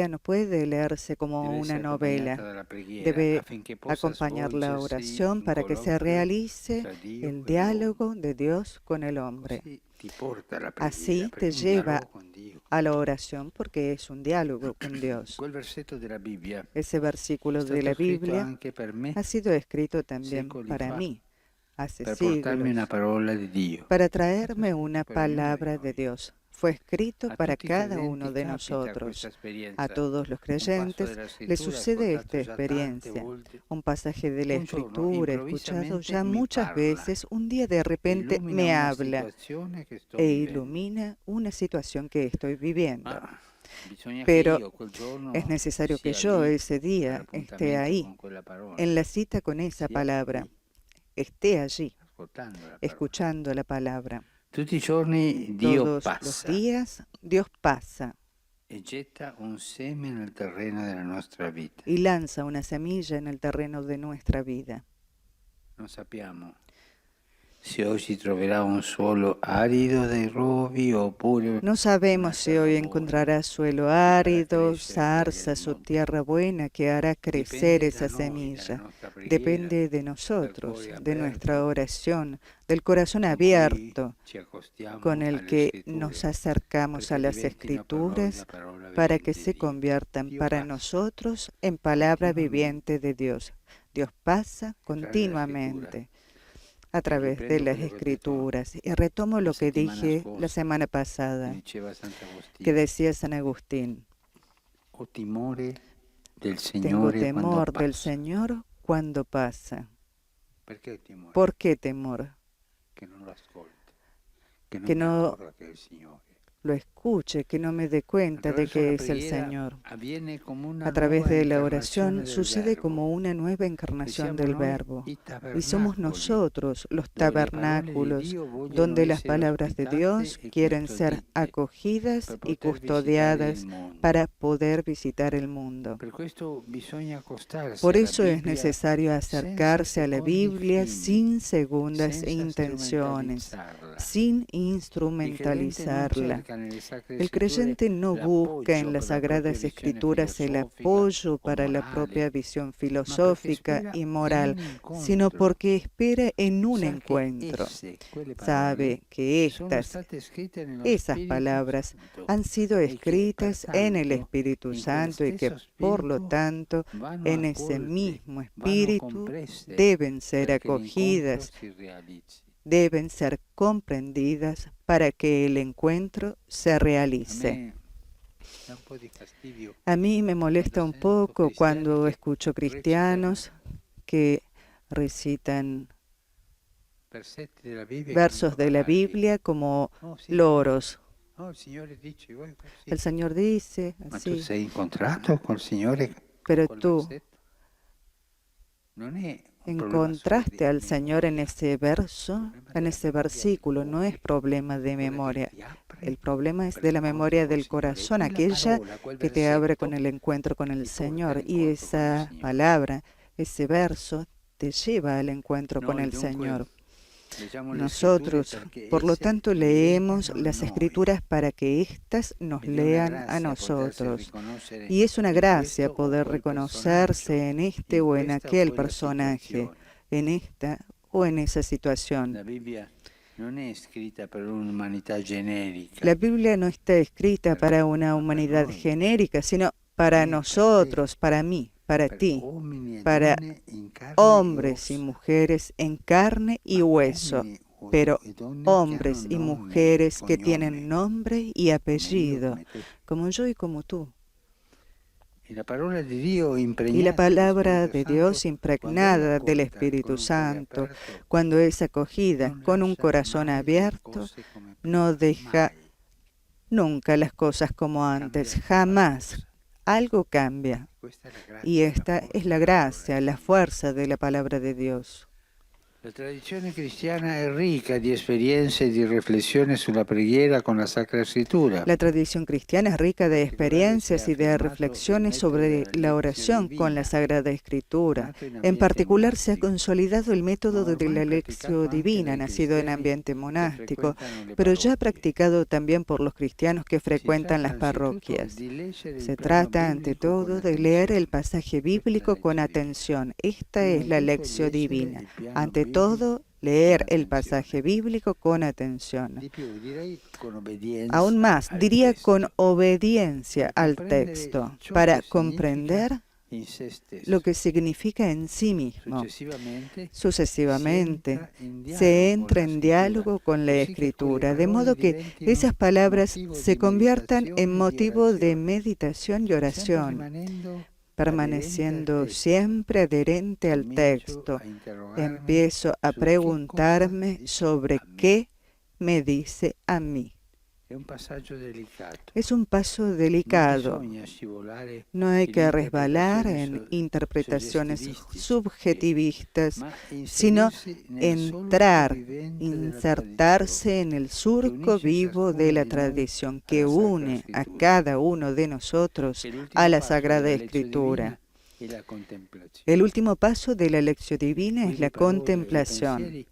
no puede leerse como una novela. Debe acompañar la oración para que se realice el diálogo de Dios con el hombre. Así te lleva a la oración porque es un diálogo con Dios. Ese versículo de la Biblia ha sido escrito también para mí. Hace siglos, para traerme una palabra de Dios. Fue escrito para cada uno de nosotros. A todos los creyentes les sucede esta experiencia. Un pasaje de la Escritura escuchado ya muchas veces, un día de repente me habla e ilumina una situación que estoy viviendo. Pero es necesario que yo ese día esté ahí, en la cita con esa palabra. Esté allí, escuchando la palabra. Todos los días Dios pasa y lanza una semilla en el terreno de nuestra vida. No sabemos si hoy encontrará suelo árido, zarzas o tierra buena que hará crecer esa semilla. Depende de nosotros, de nuestra oración, del corazón abierto con el que nos acercamos a las Escrituras para que se conviertan para nosotros en palabra viviente de Dios. Dios pasa continuamente a través de las Escrituras. Y retomo lo que dije la semana pasada, que decía San Agustín. Tengo temor del Señor cuando pasa. ¿Por qué temor? Que no lo escuche, que no me dé cuenta de que es el Señor. A través de la oración sucede como una nueva encarnación del Verbo. Y somos nosotros los tabernáculos donde las palabras de Dios quieren ser acogidas y custodiadas para poder visitar el mundo. Por eso es necesario acercarse a la Biblia sin segundas intenciones, sin instrumentalizarla. El creyente no busca en las Sagradas Escrituras el apoyo para la propia visión filosófica y moral, sino porque espera en un encuentro. Sabe que esas palabras han sido escritas en el Espíritu Santo y que, por lo tanto, en ese mismo Espíritu deben ser acogidas, deben ser comprendidas para que el encuentro se realice. A mí me molesta un poco cuando escucho cristianos que recitan versos de la Biblia como loros. El Señor dice así. Pero tú encontraste al Señor en ese verso, en ese versículo. No es problema de memoria. El problema es de la memoria del corazón, aquella que te abre con el encuentro con el Señor. Y esa palabra, ese verso, te lleva al encuentro con el Señor. Nosotros, por lo tanto, leemos las Escrituras para que éstas nos lean a nosotros. Y es una gracia poder reconocerse en este o en aquel personaje, en esta o en esa situación. La Biblia no está escrita para una humanidad genérica, sino para nosotros, para mí, para ti, para hombres y mujeres en carne y hueso, pero hombres y mujeres que tienen nombre y apellido, como yo y como tú. Y la palabra de Dios impregnada del Espíritu Santo, cuando es acogida con un corazón abierto, no deja nunca las cosas como antes, jamás. Algo cambia. Y esta es la gracia, la fuerza de la palabra de Dios. La tradizione cristiana è ricca di esperienze e di riflessioni sulla preghiera con la Sacra Escritura. La tradición cristiana es rica de experiencias y de reflexiones sobre la oración con la Sagrada Escritura. En particular, se ha consolidado el método de la lección divina, nacido en ambiente monástico, pero ya practicado también por los cristianos que frecuentan las parroquias. Se trata, ante todo, de leer el pasaje bíblico con atención. Esta es la lección divina. Ante todo, leer el pasaje bíblico con atención. Aún más, diría con obediencia al texto, para comprender lo que significa en sí mismo. Sucesivamente, se entra en diálogo con la Escritura, de modo que esas palabras se conviertan en motivo de meditación y oración. Permaneciendo siempre adherente al texto, empiezo a preguntarme sobre qué me dice a mí. Es un paso delicado. No hay que resbalar en interpretaciones subjetivistas, sino entrar, insertarse en el surco vivo de la tradición que une a cada uno de nosotros a la Sagrada Escritura. El último paso de la lección divina es la contemplación.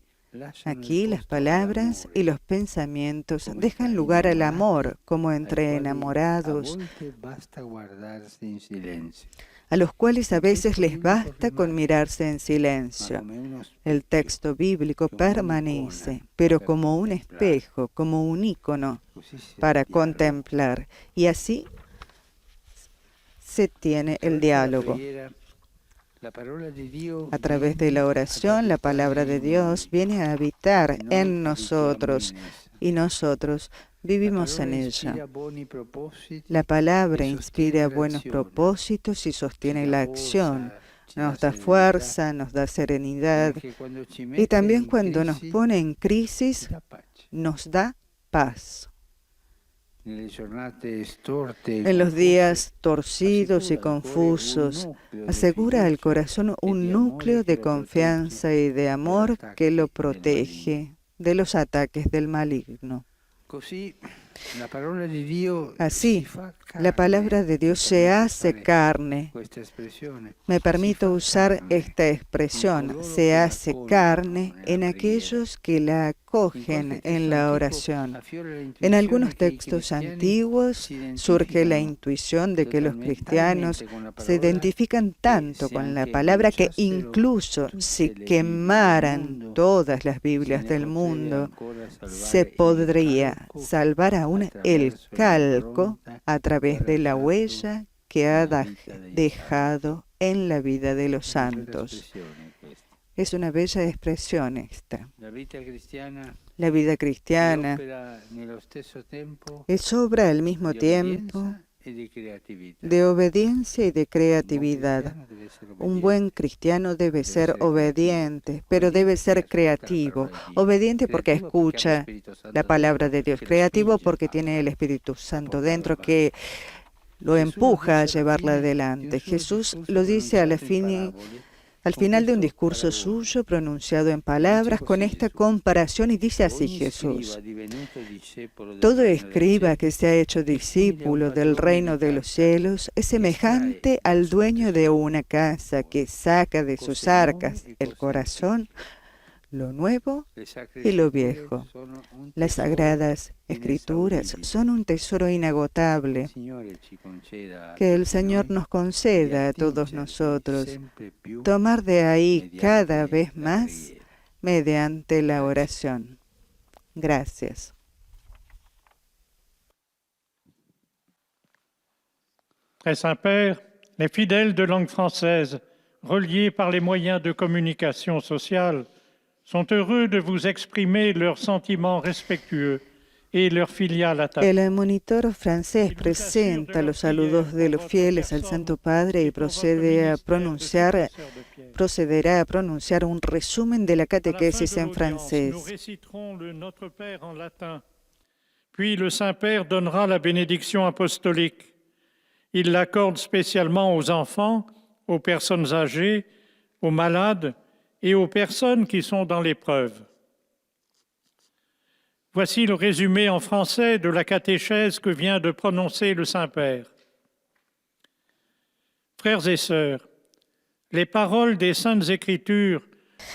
Aquí las palabras y los pensamientos dejan lugar al amor como entre enamorados, a los cuales a veces les basta con mirarse en silencio. El texto bíblico permanece, pero como un espejo, como un ícono para contemplar, y así se tiene el diálogo. A través de la oración, la palabra de Dios viene a habitar en nosotros y nosotros vivimos en ella. La palabra inspira buenos propósitos y sostiene la acción. Nos da fuerza, nos da serenidad y también cuando nos pone en crisis, nos da paz. En los días torcidos y confusos, asegura al corazón un núcleo de confianza y de amor que lo protege de los ataques del maligno. Así, la palabra de Dios se hace carne. Me permito usar esta expresión, se hace carne en aquellos que la acogen en la oración. En algunos textos antiguos surge la intuición de que los cristianos se identifican tanto con la palabra que incluso si quemaran todas las Biblias del mundo, se podría salvar aún el calco a través de la huella que ha dejado en la vida de los santos. Es una bella expresión esta. La vida cristiana es obra al mismo tiempo de obediencia y de creatividad. Un buen cristiano debe ser obediente, pero debe ser creativo. Obediente porque escucha la palabra de Dios. Creativo porque tiene el Espíritu Santo dentro que lo empuja a llevarla adelante. Jesús lo dice a la fin al final de un discurso suyo pronunciado en palabras con esta comparación y dice así Jesús: todo escriba que se ha hecho discípulo del reino de los cielos es semejante al dueño de una casa que saca de sus arcas el corazón, lo nuevo y lo viejo. Las sagradas escrituras son un tesoro inagotable que el Señor nos conceda a todos nosotros tomar de ahí cada vez más mediante la oración. Gracias. Très Saint-Père, les fidèles de langue française, reliés par les moyens de communication sociale, sont heureux de vous exprimer leurs sentiments respectueux et leur filial attachement. El monitor francés presenta los saludos de los fieles al Santo Padre y procederá a pronunciar un resumen de la catequesis en francés. Nous réciterons le Notre Père en latin, puis le Saint-Père donnera la bénédiction apostolique. Il l'accorde spécialement aux enfants, aux personnes âgées, aux malades et aux personnes qui sont dans l'épreuve. Voici le résumé en français de la catéchèse que vient de prononcer le Saint-Père. Frères et sœurs, les paroles des Saintes Écritures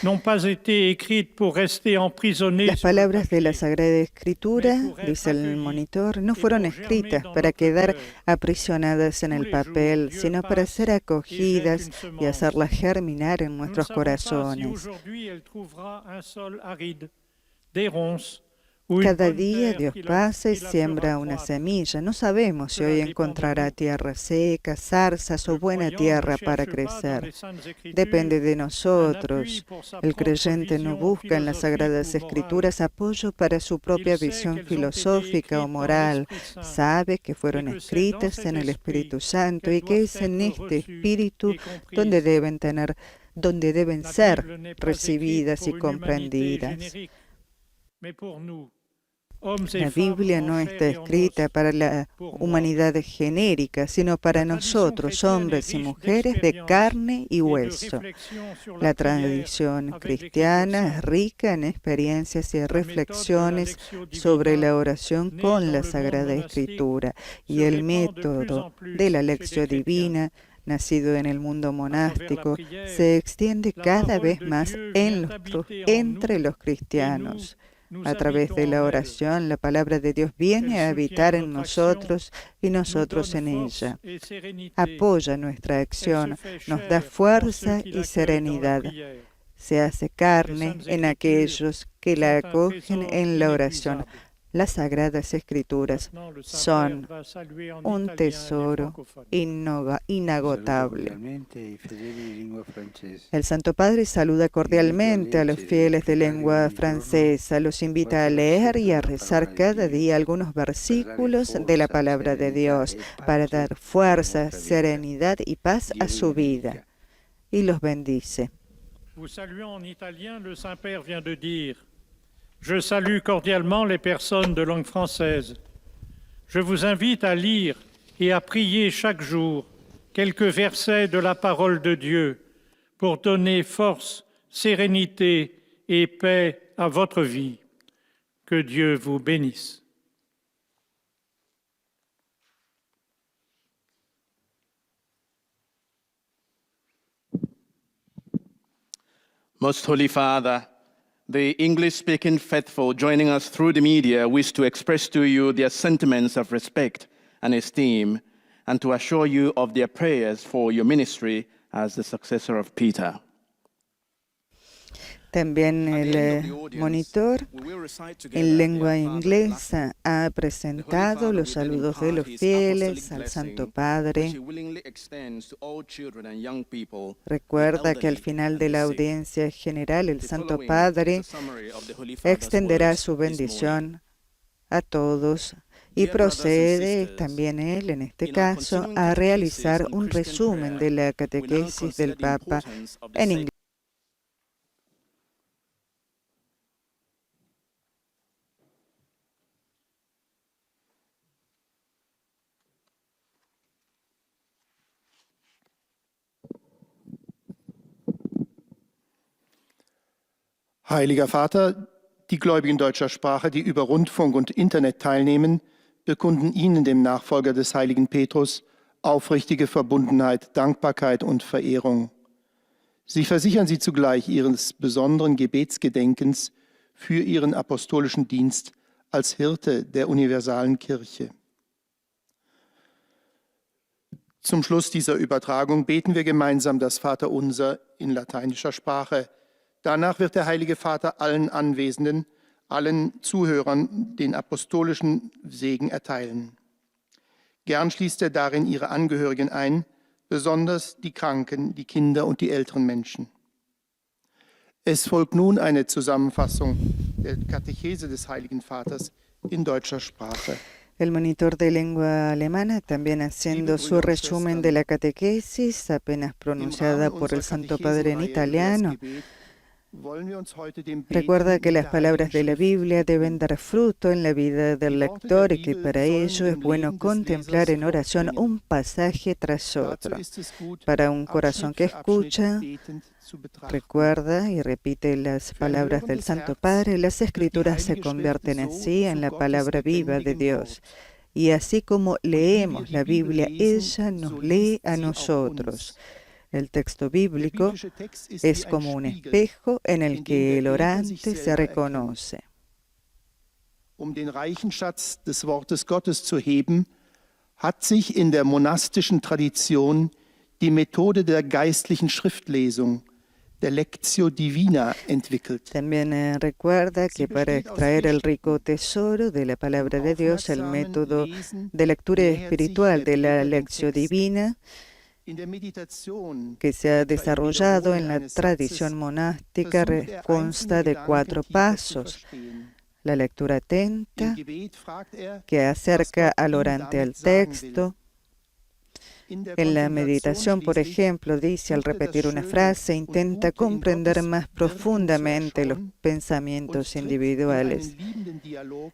n'ont pas été écrites pour rester emprisonnées. Las palabras de la Sagrada Escritura, dice el monitor, no fueron escritas para quedar aprisionadas en el papel, sino para ser acogidas y hacerlas germinar en nuestros corazones. Cada día Dios pasa y siembra una semilla. No sabemos si hoy encontrará tierra seca, zarzas o buena tierra para crecer. Depende de nosotros. El creyente no busca en las Sagradas Escrituras apoyo para su propia visión filosófica o moral. Sabe que fueron escritas en el Espíritu Santo y que es en este Espíritu donde deben ser recibidas y comprendidas. La Biblia no está escrita para la humanidad genérica, sino para nosotros, hombres y mujeres de carne y hueso. La tradición cristiana es rica en experiencias y reflexiones sobre la oración con la Sagrada Escritura, y el método de la lección divina, nacido en el mundo monástico, se extiende cada vez más entre los cristianos. A través de la oración, la palabra de Dios viene a habitar en nosotros y nosotros en ella. Apoya nuestra acción, nos da fuerza y serenidad. Se hace carne en aquellos que la acogen en la oración. Las Sagradas Escrituras son un tesoro inagotable. El Santo Padre saluda cordialmente a los fieles de lengua francesa, los invita a leer y a rezar cada día algunos versículos de la palabra de Dios para dar fuerza, serenidad y paz a su vida. Y los bendice. Vous saluant en italien, le Saint-Père vient de dire: je salue cordialement les personnes de langue française. Je vous invite à lire et à prier chaque jour quelques versets de la parole de Dieu pour donner force, sérénité et paix à votre vie. Que Dieu vous bénisse. Most Holy Father, the English-speaking faithful joining us through the media wish to express to you their sentiments of respect and esteem and to assure you of their prayers for your ministry as the successor of Peter. También el monitor en lengua inglesa ha presentado los saludos de los fieles al Santo Padre. Recuerda que al final de la audiencia general el Santo Padre extenderá su bendición a todos y procede también él, en este caso, a realizar un resumen de la catequesis del Papa en inglés. Heiliger Vater, die Gläubigen deutscher Sprache, die über Rundfunk und Internet teilnehmen, bekunden Ihnen, dem Nachfolger des heiligen Petrus, aufrichtige Verbundenheit, Dankbarkeit und Verehrung. Sie versichern Sie zugleich Ihres besonderen Gebetsgedenkens für Ihren apostolischen Dienst als Hirte der universalen Kirche. Zum Schluss dieser Übertragung beten wir gemeinsam das Vaterunser in lateinischer Sprache. Danach wird der Heilige Vater allen Anwesenden, allen Zuhörern den apostolischen Segen erteilen. Gern schließt er darin ihre Angehörigen ein, besonders die Kranken, die Kinder und die älteren Menschen. Es folgt nun eine Zusammenfassung der Katechese des Heiligen Vaters in deutscher Sprache. El monitor de lengua alemana también haciendo su resumen de la catequesis apenas pronunciada por el Santo Padre en italiano. Recuerda que las palabras de la Biblia deben dar fruto en la vida del lector y que para ello es bueno contemplar en oración un pasaje tras otro. Para un corazón que escucha, recuerda y repite las palabras del Santo Padre, las Escrituras se convierten así en la palabra viva de Dios. Y así como leemos la Biblia, ella nos lee a nosotros. El texto bíblico es como un espejo en el que el orante se reconoce. Den reichen Schatz des Wortes Gottes zu heben, hat sich in der monastischen Tradition die Methode der geistlichen Schriftlesung, der Lectio Divina, entwickelt. También recuerda que para extraer el rico tesoro de la palabra de Dios, el método de lectura espiritual de la Lectio Divina, que se ha desarrollado en la tradición monástica, consta de 4 pasos. La lectura atenta, que acerca al orante al texto. En la meditación, por ejemplo, dice al repetir una frase, intenta comprender más profundamente los pensamientos individuales.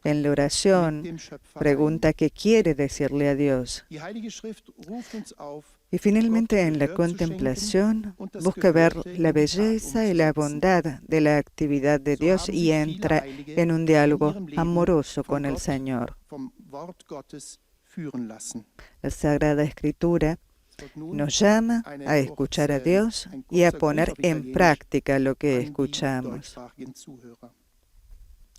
En la oración, pregunta qué quiere decirle a Dios. Y finalmente en la contemplación, busca ver la belleza y la bondad de la actividad de Dios y entra en un diálogo amoroso con el Señor. La Sagrada Escritura nos llama a escuchar a Dios y a poner en práctica lo que escuchamos.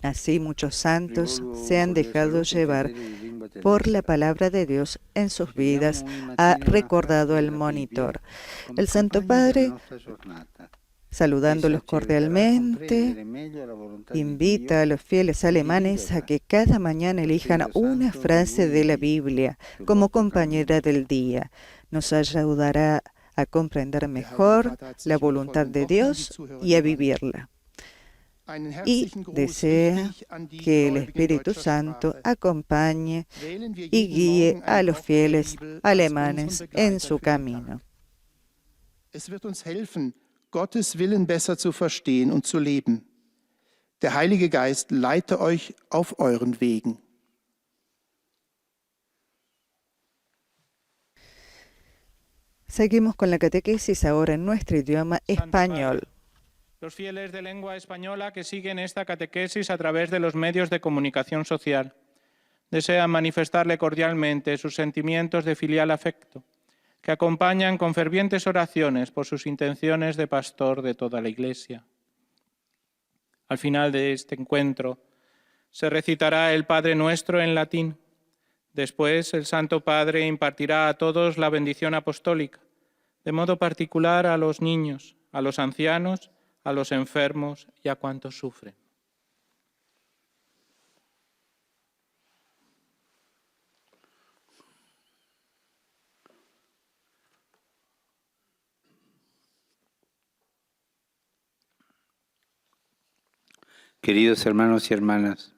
Así muchos santos se han dejado llevar por la palabra de Dios en sus vidas, ha recordado el monitor. El Santo Padre, saludándolos cordialmente, invita a los fieles alemanes a que cada mañana elijan una frase de la Biblia como compañera del día. Nos ayudará a comprender mejor la voluntad de Dios y a vivirla. Y desea que el Espíritu Santo acompañe y guíe a los fieles alemanes en su camino. Es wird uns helfen, Gottes Willen besser zu verstehen und zu leben. Der Heilige Geist leite euch auf euren Wegen. Seguimos con la catequesis ahora en nuestro idioma español. Los fieles de lengua española que siguen esta catequesis a través de los medios de comunicación social desean manifestarle cordialmente sus sentimientos de filial afecto, que acompañan con fervientes oraciones por sus intenciones de pastor de toda la Iglesia. Al final de este encuentro se recitará el Padre Nuestro en latín. Después el Santo Padre impartirá a todos la bendición apostólica, de modo particular a los niños, a los ancianos, a los enfermos y a cuantos sufren. Queridos hermanos y hermanas,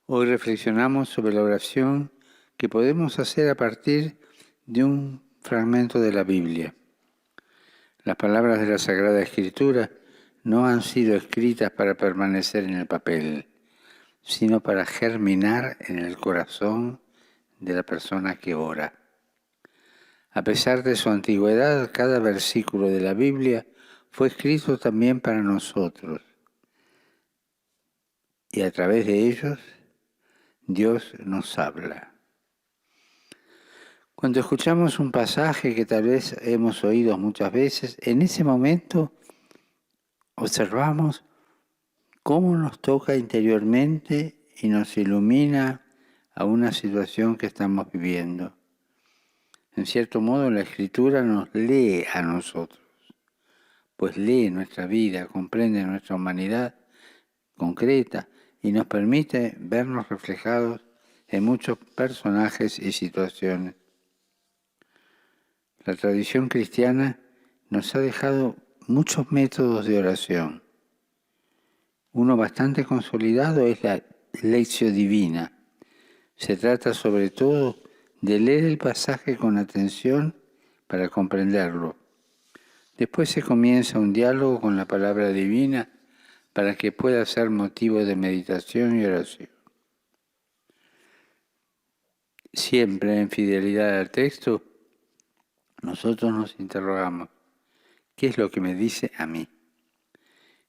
hoy reflexionamos sobre la oración que podemos hacer a partir de un fragmento de la Biblia. Las palabras de la Sagrada Escritura no han sido escritas para permanecer en el papel, sino para germinar en el corazón de la persona que ora. A pesar de su antigüedad, cada versículo de la Biblia fue escrito también para nosotros. y a través de ellos Dios nos habla. Cuando escuchamos un pasaje que tal vez hemos oído muchas veces, en ese momento observamos cómo nos toca interiormente y nos ilumina a una situación que estamos viviendo. En cierto modo, la Escritura nos lee a nosotros, pues lee nuestra vida, comprende nuestra humanidad concreta y nos permite vernos reflejados en muchos personajes y situaciones. La tradición cristiana nos ha dejado muchos métodos de oración. Uno bastante consolidado es la Lectio Divina. Se trata sobre todo de leer el pasaje con atención para comprenderlo. Después se comienza un diálogo con la palabra divina para que pueda ser motivo de meditación y oración. Siempre en fidelidad al texto, nosotros nos interrogamos, ¿qué es lo que me dice a mí?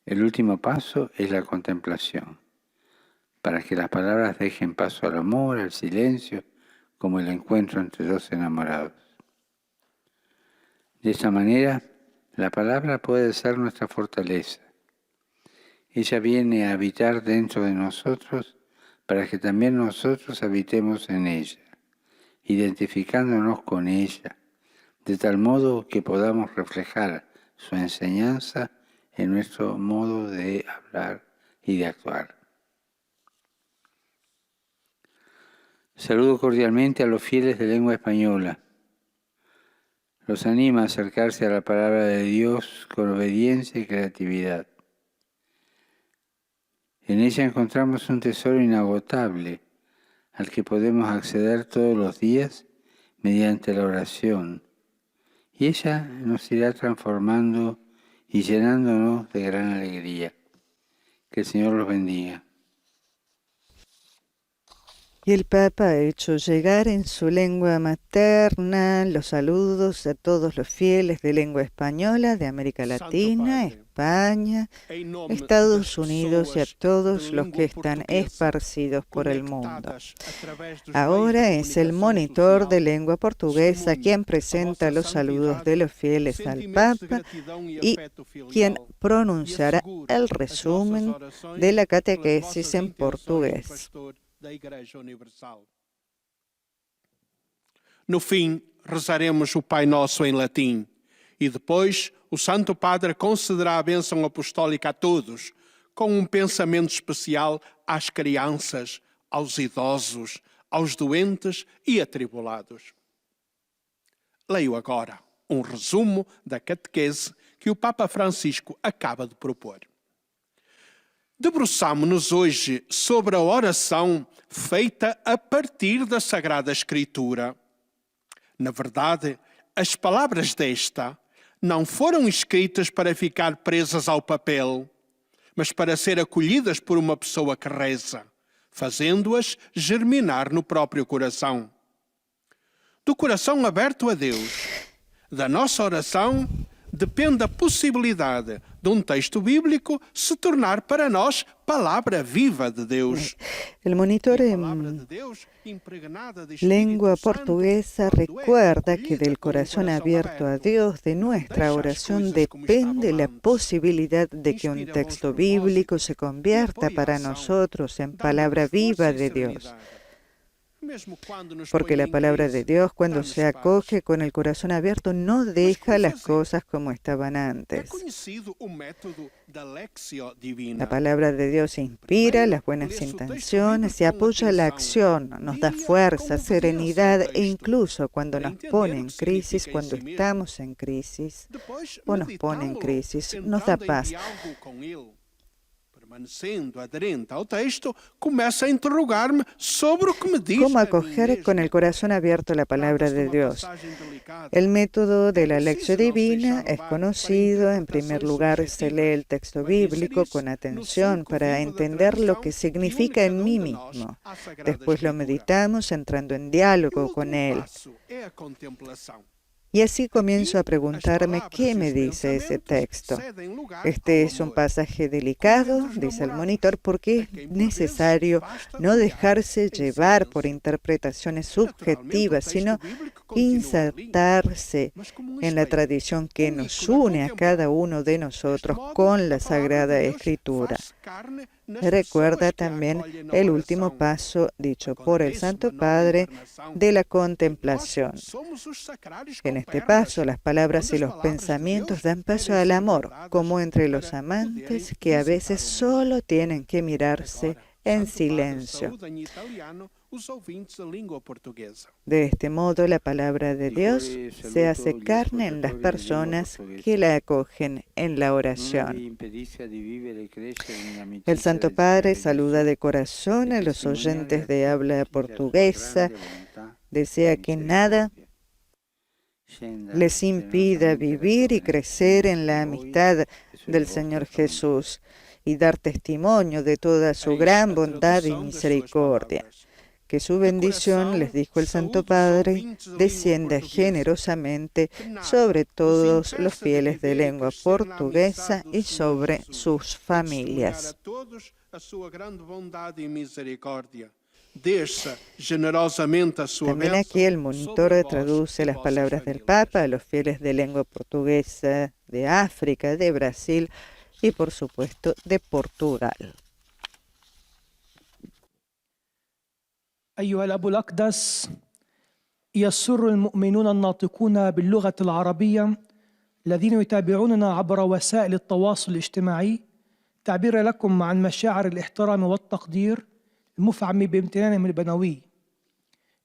El último paso es la contemplación, para que las palabras dejen paso al amor, al silencio, como el encuentro entre dos enamorados. De esa manera, la palabra puede ser nuestra fortaleza. Ella viene a habitar dentro de nosotros para que también nosotros habitemos en ella, identificándonos con ella, de tal modo que podamos reflejar su enseñanza en nuestro modo de hablar y de actuar. Saludo cordialmente a los fieles de lengua española. Los animo a acercarse a la palabra de Dios con obediencia y creatividad. En ella encontramos un tesoro inagotable al que podemos acceder todos los días mediante la oración. Y ella nos irá transformando y llenándonos de gran alegría. Que el Señor los bendiga. Y el Papa ha hecho llegar en su lengua materna los saludos a todos los fieles de lengua española de América Latina, España, Estados Unidos y a todos los que están esparcidos por el mundo. Ahora es el monitor de lengua portuguesa quien presenta los saludos de los fieles al Papa y quien pronunciará el resumen de la catequesis en portugués. Da Igreja Universal. No fim, rezaremos o Pai Nosso em latim e depois o Santo Padre concederá a bênção apostólica a todos, com pensamento especial às crianças, aos idosos, aos doentes e atribulados. Leio agora resumo da catequese que o Papa Francisco acaba de propor. Debruçamo-nos hoje sobre a oração feita a partir da Sagrada Escritura. Na verdade, as palavras desta não foram escritas para ficar presas ao papel, mas para ser acolhidas por uma pessoa que reza, fazendo-as germinar no próprio coração. Do coração aberto a Deus, da nossa oração, depende a possibilidade de texto bíblico se tornar para nós palavra viva de Deus. El monitor en lengua portuguesa recuerda que del corazón abierto a Dios, de nuestra oración, depende la posibilidad de que un texto bíblico se convierta para nosotros en palabra viva de Dios. Porque la palabra de Dios, cuando se acoge con el corazón abierto, no deja las cosas como estaban antes. La palabra de Dios inspira las buenas intenciones y apoya la acción, nos da fuerza, serenidad e incluso cuando nos pone en crisis, cuando estamos en crisis o nos pone en crisis, nos da paz. Permanecendo aderente ao texto, começa a interrogar-me sobre o que me diz. ¿Cómo acoger con el corazón abierto la palabra de Dios? El método de la lección divina es conocido. En primer lugar, se lee el texto bíblico con atención para entender lo que significa en mí mismo. Después lo meditamos entrando en diálogo con él. Y así comienzo a preguntarme qué me dice ese texto. Este es un pasaje delicado, dice el monitor, porque es necesario no dejarse llevar por interpretaciones subjetivas, sino insertarse en la tradición que nos une a cada uno de nosotros con la Sagrada Escritura. Recuerda también el último paso dicho por el Santo Padre de la contemplación. En este paso, las palabras y los pensamientos dan paso al amor, como entre los amantes que a veces solo tienen que mirarse en silencio. De este modo, la palabra de Dios se hace carne en las personas que la acogen en la oración. El Santo Padre saluda de corazón a los oyentes de habla portuguesa. Desea que nada les impida vivir y crecer en la amistad del Señor Jesús y dar testimonio de toda su gran bondad y misericordia. Que su bendición, les dijo el Santo Padre, descienda generosamente sobre todos los fieles de lengua portuguesa y sobre sus familias. También aquí el monitor traduce las palabras del Papa a los fieles de lengua portuguesa de África, de Brasil y, por supuesto, de Portugal. أيها الأب الأقدس، يسر المؤمنون الناطقون باللغة العربية الذين يتابعوننا عبر وسائل التواصل الاجتماعي تعبير لكم عن مشاعر الاحترام والتقدير المفعم بامتنانهم البنوي.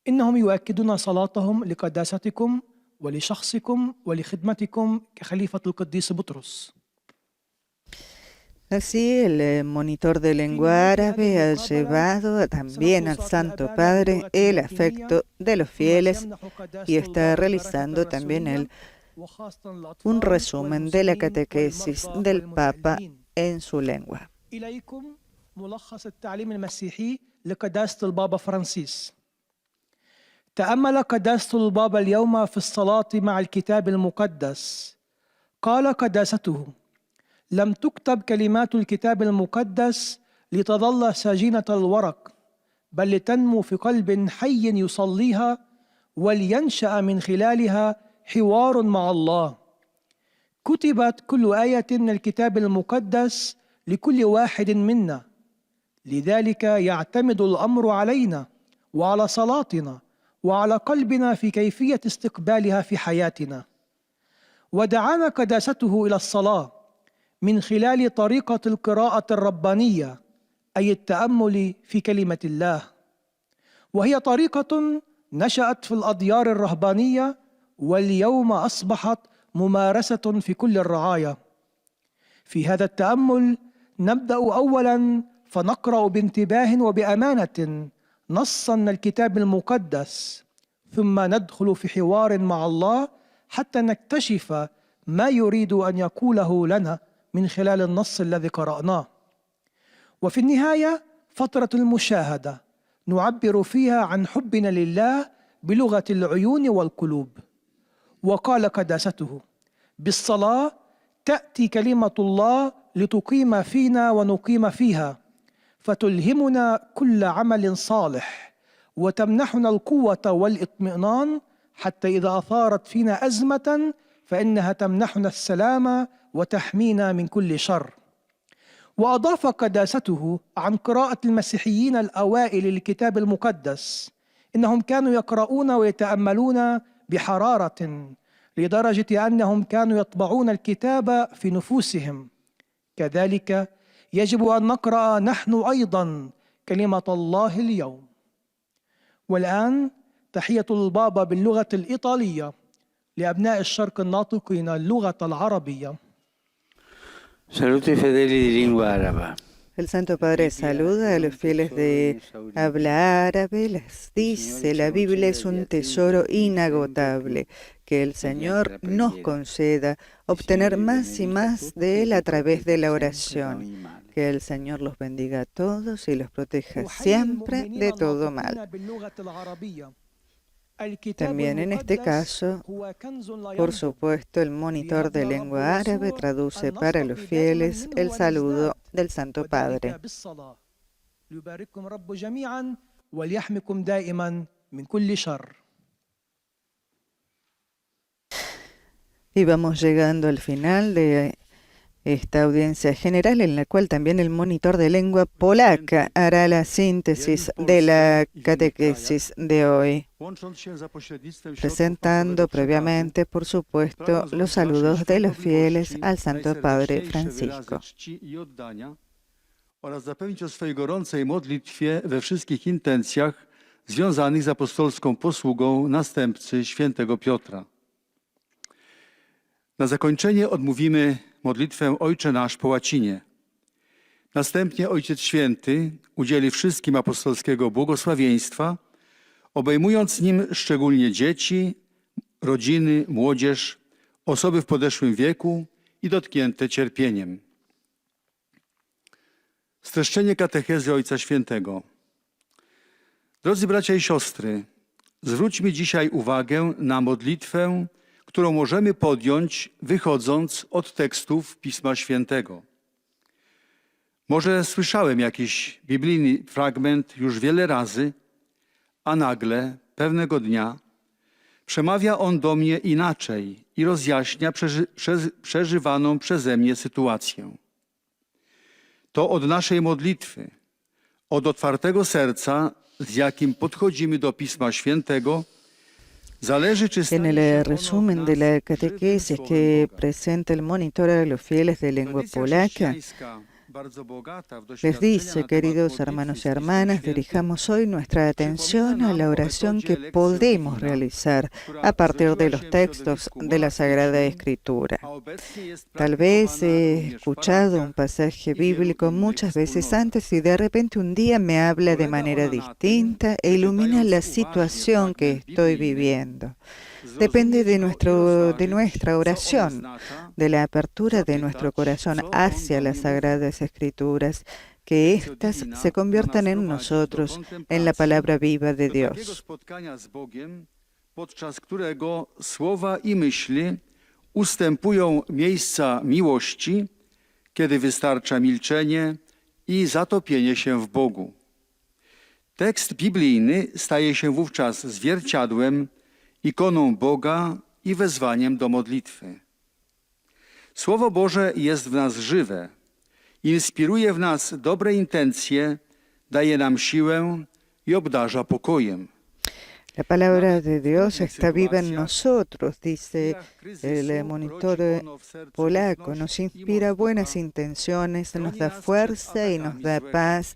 إنهم يؤكدون صلاتهم لقداستكم ولشخصكم ولخدمتكم كخليفة القديس بطرس. Así, el monitor de lengua árabe ha llevado también al Santo Padre el afecto de los fieles y está realizando también un resumen de la catequesis del Papa en su lengua. تأمل قداسة البابا اليوم في الصلاة مع الكتاب المقدس. قال قداسته: لم تكتب كلمات الكتاب المقدس لتظل سجينة الورق، بل لتنمو في قلب حي يصليها ولينشأ من خلالها حوار مع الله. كتبت كل آية من الكتاب المقدس لكل واحد منا، لذلك يعتمد الأمر علينا وعلى صلاتنا وعلى قلبنا في كيفية استقبالها في حياتنا. ودعانا قداسته إلى الصلاة من خلال طريقة القراءة الربانية، أي التأمل في كلمة الله، وهي طريقة نشأت في الأديار الرهبانية واليوم أصبحت ممارسة في كل الرعايا. في هذا التأمل نبدأ أولاً فنقرأ بانتباه وبأمانة نصاً من الكتاب المقدس، ثم ندخل في حوار مع الله حتى نكتشف ما يريد أن يقوله لنا من خلال النص الذي قرأناه. وفي النهاية فترة المشاهدة نعبر فيها عن حبنا لله بلغة العيون والقلوب. وقال قداسته: بالصلاة تأتي كلمة الله لتقيم فينا ونقيم فيها، فتلهمنا كل عمل صالح وتمنحنا القوة والإطمئنان، حتى إذا أثارت فينا أزمة فإنها تمنحنا السلام وتحمينا من كل شر. وأضاف قداسته عن قراءة المسيحيين الأوائل للكتاب المقدس: إنهم كانوا يقرؤون ويتأملون بحرارة لدرجة أنهم كانوا يطبعون الكتاب في نفوسهم. كذلك يجب أن نقرأ نحن أيضا كلمة الله اليوم. والآن تحية البابا باللغة الإيطالية لأبناء الشرق الناطقين اللغة العربية. Saluti fedeli di lingua araba. El Santo Padre saluda a los fieles de habla árabe, les dice: la Biblia es un tesoro inagotable, que el Señor nos conceda obtener más y más de Él a través de la oración. Que el Señor los bendiga a todos y los proteja siempre de todo mal. También en este caso, por supuesto, el monitor de lengua árabe traduce para los fieles el saludo del Santo Padre. Y vamos llegando al final de esta audiencia general, en la cual también el monitor de lengua polaca hará la síntesis de la catequesis de hoy, presentando previamente, por supuesto, los saludos de los fieles al Santo Padre Francisco. Oraz zapewnić o swej gorącej modlitwie we wszystkich intencjach związanych z apostolską posługą następcy świętego Piotra. Na zakończenie odmówimy modlitwę Ojcze Nasz po łacinie. Następnie Ojciec Święty udzieli wszystkim apostolskiego błogosławieństwa, obejmując nim szczególnie dzieci, rodziny, młodzież, osoby w podeszłym wieku i dotknięte cierpieniem. Streszczenie katechezy Ojca Świętego. Drodzy bracia i siostry, zwróćmy dzisiaj uwagę na modlitwę, którą możemy podjąć, wychodząc od tekstów Pisma Świętego. Może słyszałem jakiś biblijny fragment już wiele razy, a nagle, pewnego dnia, przemawia on do mnie inaczej i rozjaśnia przeżywaną przeze mnie sytuację. To od naszej modlitwy, od otwartego serca, z jakim podchodzimy do Pisma Świętego, En el resumen de la catequesis que presenta el monitor a los fieles de lengua polaca, les dice, queridos hermanos y hermanas, dirijamos hoy nuestra atención a la oración que podemos realizar a partir de los textos de la Sagrada Escritura. Tal vez he escuchado un pasaje bíblico muchas veces antes y de repente un día me habla de manera distinta e ilumina la situación que estoy viviendo. Depende de nuestra oración, de la apertura de nuestro corazón hacia las Sagradas Escrituras, que éstas se conviertan en nosotros, en la palabra viva de Dios. Podczas którego słowa i myśli ustępują miejsca miłości, kiedy wystarcza milczenie i zatopienie się w Bogu. Tekst biblijny staje się wówczas zwierciadłem, ikoną Boga i wezwaniem do modlitwy. Słowo Boże jest w nas żywe, inspiruje w nas dobre intencje, daje nam siłę i obdarza pokojem. La palabra de Dios está viva en nosotros, dice el monitor polaco, nos inspira buenas intenciones, nos da fuerza y nos da paz.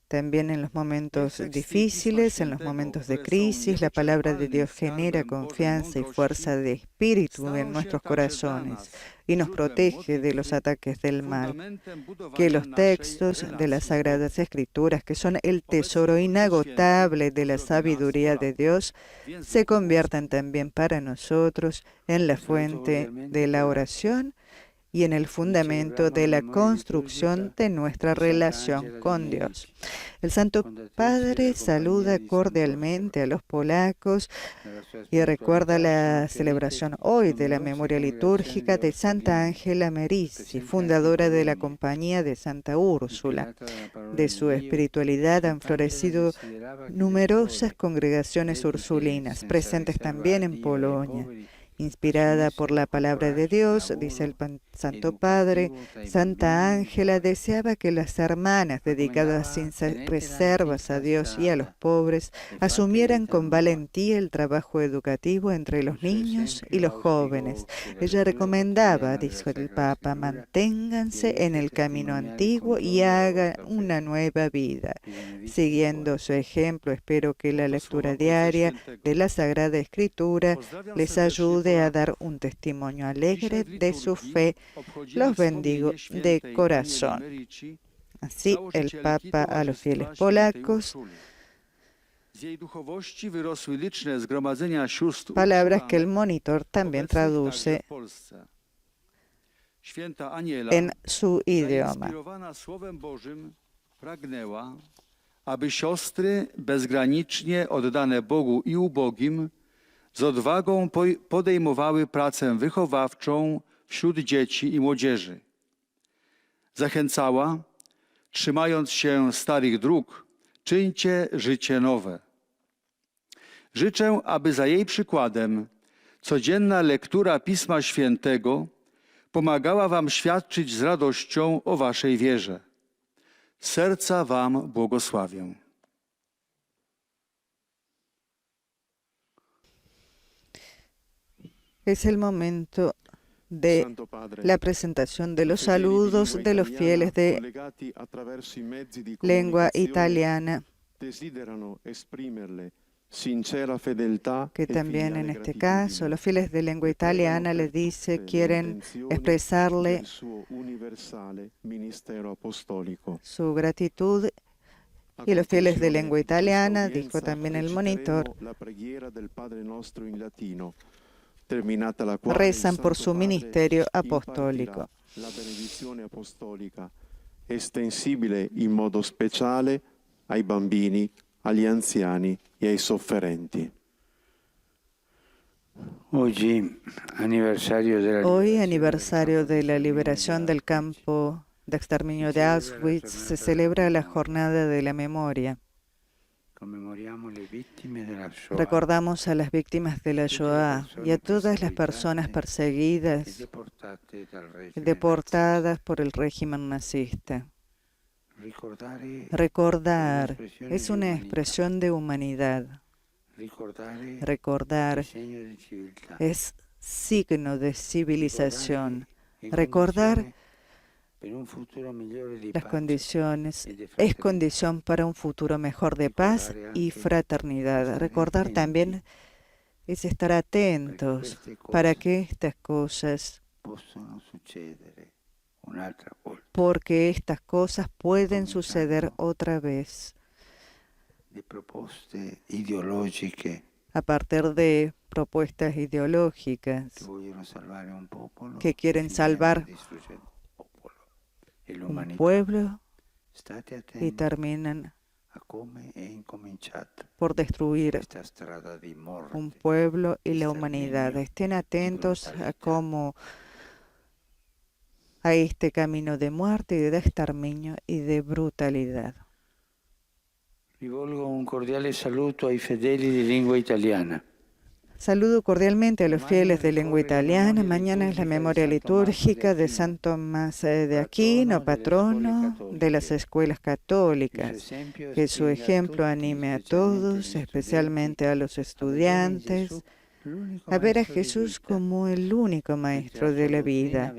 También en los momentos difíciles, en los momentos de crisis, la palabra de Dios genera confianza y fuerza de espíritu en nuestros corazones y nos protege de los ataques del mal. Que los textos de las Sagradas Escrituras, que son el tesoro inagotable de la sabiduría de Dios, se conviertan también para nosotros en la fuente de la oración y en el fundamento de la construcción de nuestra relación con Dios. El Santo Padre saluda cordialmente a los polacos y recuerda la celebración hoy de la memoria litúrgica de Santa Ángela Merici, fundadora de la Compañía de Santa Úrsula. De su espiritualidad han florecido numerosas congregaciones ursulinas, presentes también en Polonia. Inspirada por la palabra de Dios, dice el Santo Padre, Santa Ángela deseaba que las hermanas dedicadas sin reservas a Dios y a los pobres asumieran con valentía el trabajo educativo entre los niños y los jóvenes. Ella recomendaba, dijo el Papa, manténganse en el camino antiguo y hagan una nueva vida. Siguiendo su ejemplo, espero que la lectura diaria de la Sagrada Escritura les ayude a dar un testimonio alegre de su fe. Los bendigo de corazón. Así el Papa a los fieles polacos, palabras que el monitor también traduce en su idioma. Aby siostry bezgranicznie oddane Bogu i ubogim z odwagą podejmowały pracę wychowawczą wśród dzieci i młodzieży. Zachęcała, trzymając się starych dróg, czyńcie życie nowe. Życzę, aby za jej przykładem codzienna lektura Pisma Świętego pomagała wam świadczyć z radością o waszej wierze. Z serca wam błogosławię. Es el momento de la presentación de los saludos de los fieles de lengua italiana, que también en este caso los fieles de lengua italiana les dice quieren expresarle su gratitud, y los fieles de lengua italiana, dijo también el monitor, rezan por su ministerio apostólico. La benedizione apostolica, estensibile in modo speciale ai bambini, agli anziani e ai sofferenti. Hoy, aniversario de la liberación del campo de exterminio de Auschwitz, se celebra la jornada de la memoria. Recordamos a las víctimas de la Shoah y a todas las personas perseguidas y deportadas por el régimen nazista. Recordar es una expresión de humanidad. Recordar es signo de civilización. Recordar las condiciones es condición para un futuro mejor de paz y fraternidad. Recordar también es estar atentos para que estas cosas, porque estas cosas pueden suceder otra vez a partir de propuestas ideológicas que quieren salvar un pueblo y terminan por destruir un pueblo y la humanidad. Estén atentos a cómo a este camino de muerte y de exterminio y de brutalidad. Rivolgo un cordiale saluto ai fedeli di lingua italiana. Saludo cordialmente a los fieles de lengua italiana. Mañana es la memoria litúrgica de San Tomás de Aquino, patrono de las escuelas católicas. Que su ejemplo anime a todos, especialmente a los estudiantes, a ver a Jesús como el único maestro de la vida,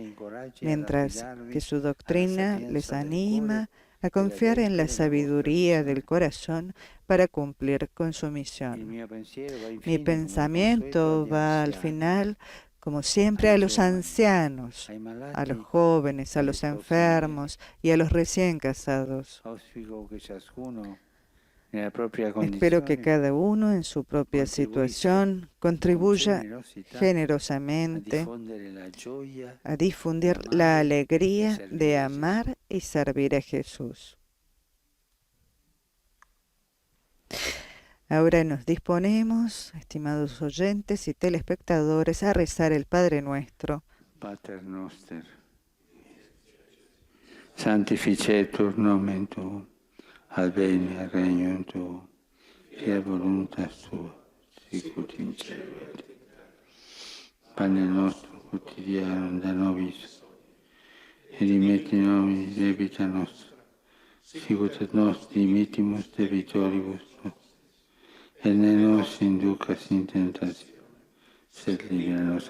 mientras que su doctrina les anima a confiar en la sabiduría del corazón para cumplir con su misión. Mi pensamiento va al final, como siempre, a los ancianos, a los jóvenes, a los enfermos y a los recién casados. Espero que cada uno en su propia situación contribuya generosamente a difundir la alegría de amar y servir a Jesús. Ahora nos disponemos, estimados oyentes y telespectadores, a rezar el Padre Nuestro. Pater noster, sanctificetur nomen tuum, adveniat regnum tuum, fiat voluntas tua, sicut in cielo et in terra. Pane nostrum quotidianum da nobis, et dimitti nobis debita nostra, sicut et nos dimittimus debitoribus nostris, et ne nos inducas in tentationem, sed libera nos